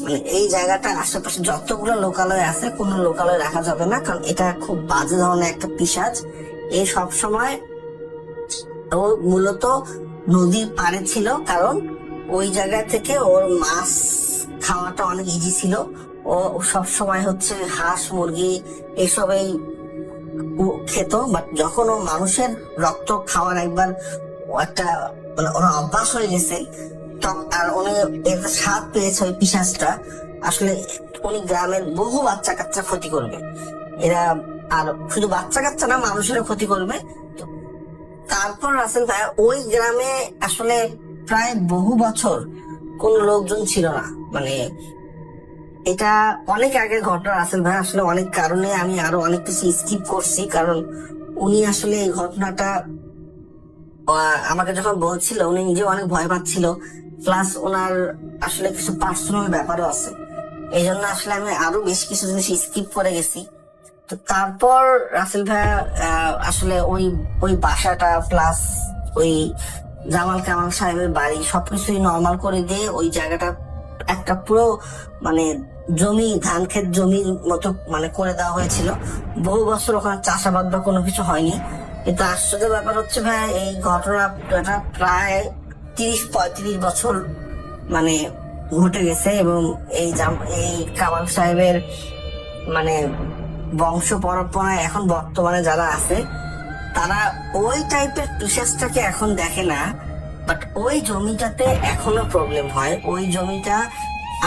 মানে এই জায়গাটার আশেপাশে যতগুলো লোকালয় আছে, কোনো লোকালয় রাখা যাবে না, কারণ এটা খুব বাজে ধরনের একটা পিশাচ। এই সব সময় ও মূলত নদীর পাড়ে ছিল, কারণ ওই জায়গা থেকে ওর মাছ খাওয়াটা অনেক ইজি ছিল। ও সব সময় হচ্ছে হাঁস মুরগি এসবেই খেত। বাট যখন ও মানুষের রক্ত খাওয়ার একবার একটা মানে ওরা অভ্যাস হয়ে গেছে, আর উনি এর স্বাদ পেয়েছে ওই পিশাচটা, আসলে উনি গ্রামের বহু বাচ্চা কাচ্চা ক্ষতি করবে। এরা আর শুধু বাচ্চা কাচ্চা না, মানুষেরও ক্ষতি করবে। তারপর রাসেল ভাই ওই গ্রামে আসলে প্রায় বহু বছর কোন লোকজন ছিল না। মানে এটা অনেক আগের ঘটনা রাসেল ভাই, আসলে অনেক কারণে আমি আরো অনেক কিছু স্কিপ করছি, কারণ উনি আসলে এই ঘটনাটা আমাকে যখন বলছিল, উনি নিজে অনেক ভয় পাচ্ছিল, প্লাস ওনার আসলে কিছু পার্সোনাল ব্যাপারও আছে। এই জন্য আসলে আমি আরো বেশ কিছু জিনিস স্কিপ করে গেছি। তো তারপর রাসেল ভাইয়া আসলে ওই বাসাটা প্লাস ওই জামাল কামাল সাহেবের বাড়ি সবকিছুই নর্মাল করে দিয়ে ওই জায়গাটা একটা পুরো মানে জমি, ধান ক্ষেত জমির মতো মানে করে দেওয়া হয়েছিল। বহু বছর ওখানে চাষাবাদ বা কোনো কিছু হয়নি। কিন্তু আশ্চর্যের ব্যাপার হচ্ছে ভাই, এই ঘটনাটা প্রায় 30-35 বছর মানে ঘটে গেছে, এবং এই কামাল সাহেবের মানে বংশ পরম্পরায় এখন বর্তমানে যারা আছে, তারা ওই টাইপের পিশাচটাকে এখন দেখে না। বাট ওই জমিটাতে এখনো প্রবলেম হয়। ওই জমিটা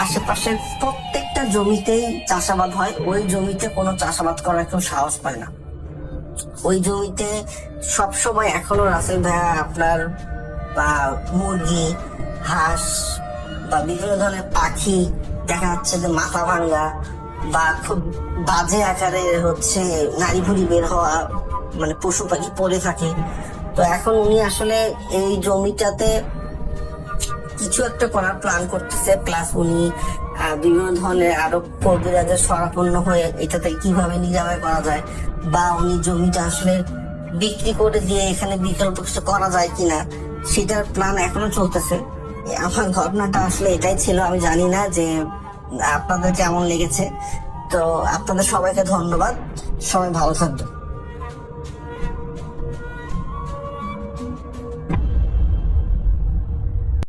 আশেপাশের প্রত্যেকটা জমিতেই চাষাবাদ হয়, ওই জমিতে কোনো চাষাবাদ করার কেউ সাহস পায় না। ওই জমিতে সবসময় এখনো রাসেল ভাইয়া আপনার বা মুরগি, হাঁস বা বিভিন্ন ধরনের পাখি দেখা যাচ্ছে যে মাথা ভাঙ্গা বা খুব বাজে আকারের হচ্ছে নাড়ি ভুড়ি বের হওয়া মানে পশু পাখি পড়ে থাকে। তো এখন উনি আসলে এই জমিটাতে কিছু একটা করার প্ল্যান করতেছে, প্লাস উনি বিভিন্ন ধরনের আরো কবিরাজের শরণাপন্ন হয়ে এটাতে কিভাবে নিরাময় করা যায়, বা উনি জমিটা আসলে বিক্রি করে দিয়ে এখানে বিকল্প কিছু করা যায় কিনা, সেটার প্ল্যান এখনো চলতেছে। আমার ঘটনাটা আসলে এটাই ছিল। আমি জানি না যে আপনাদের কেমন লেগেছে। তো আপনাদের সবাইকে ধন্যবাদ, সবাই ভালো থাকবেন।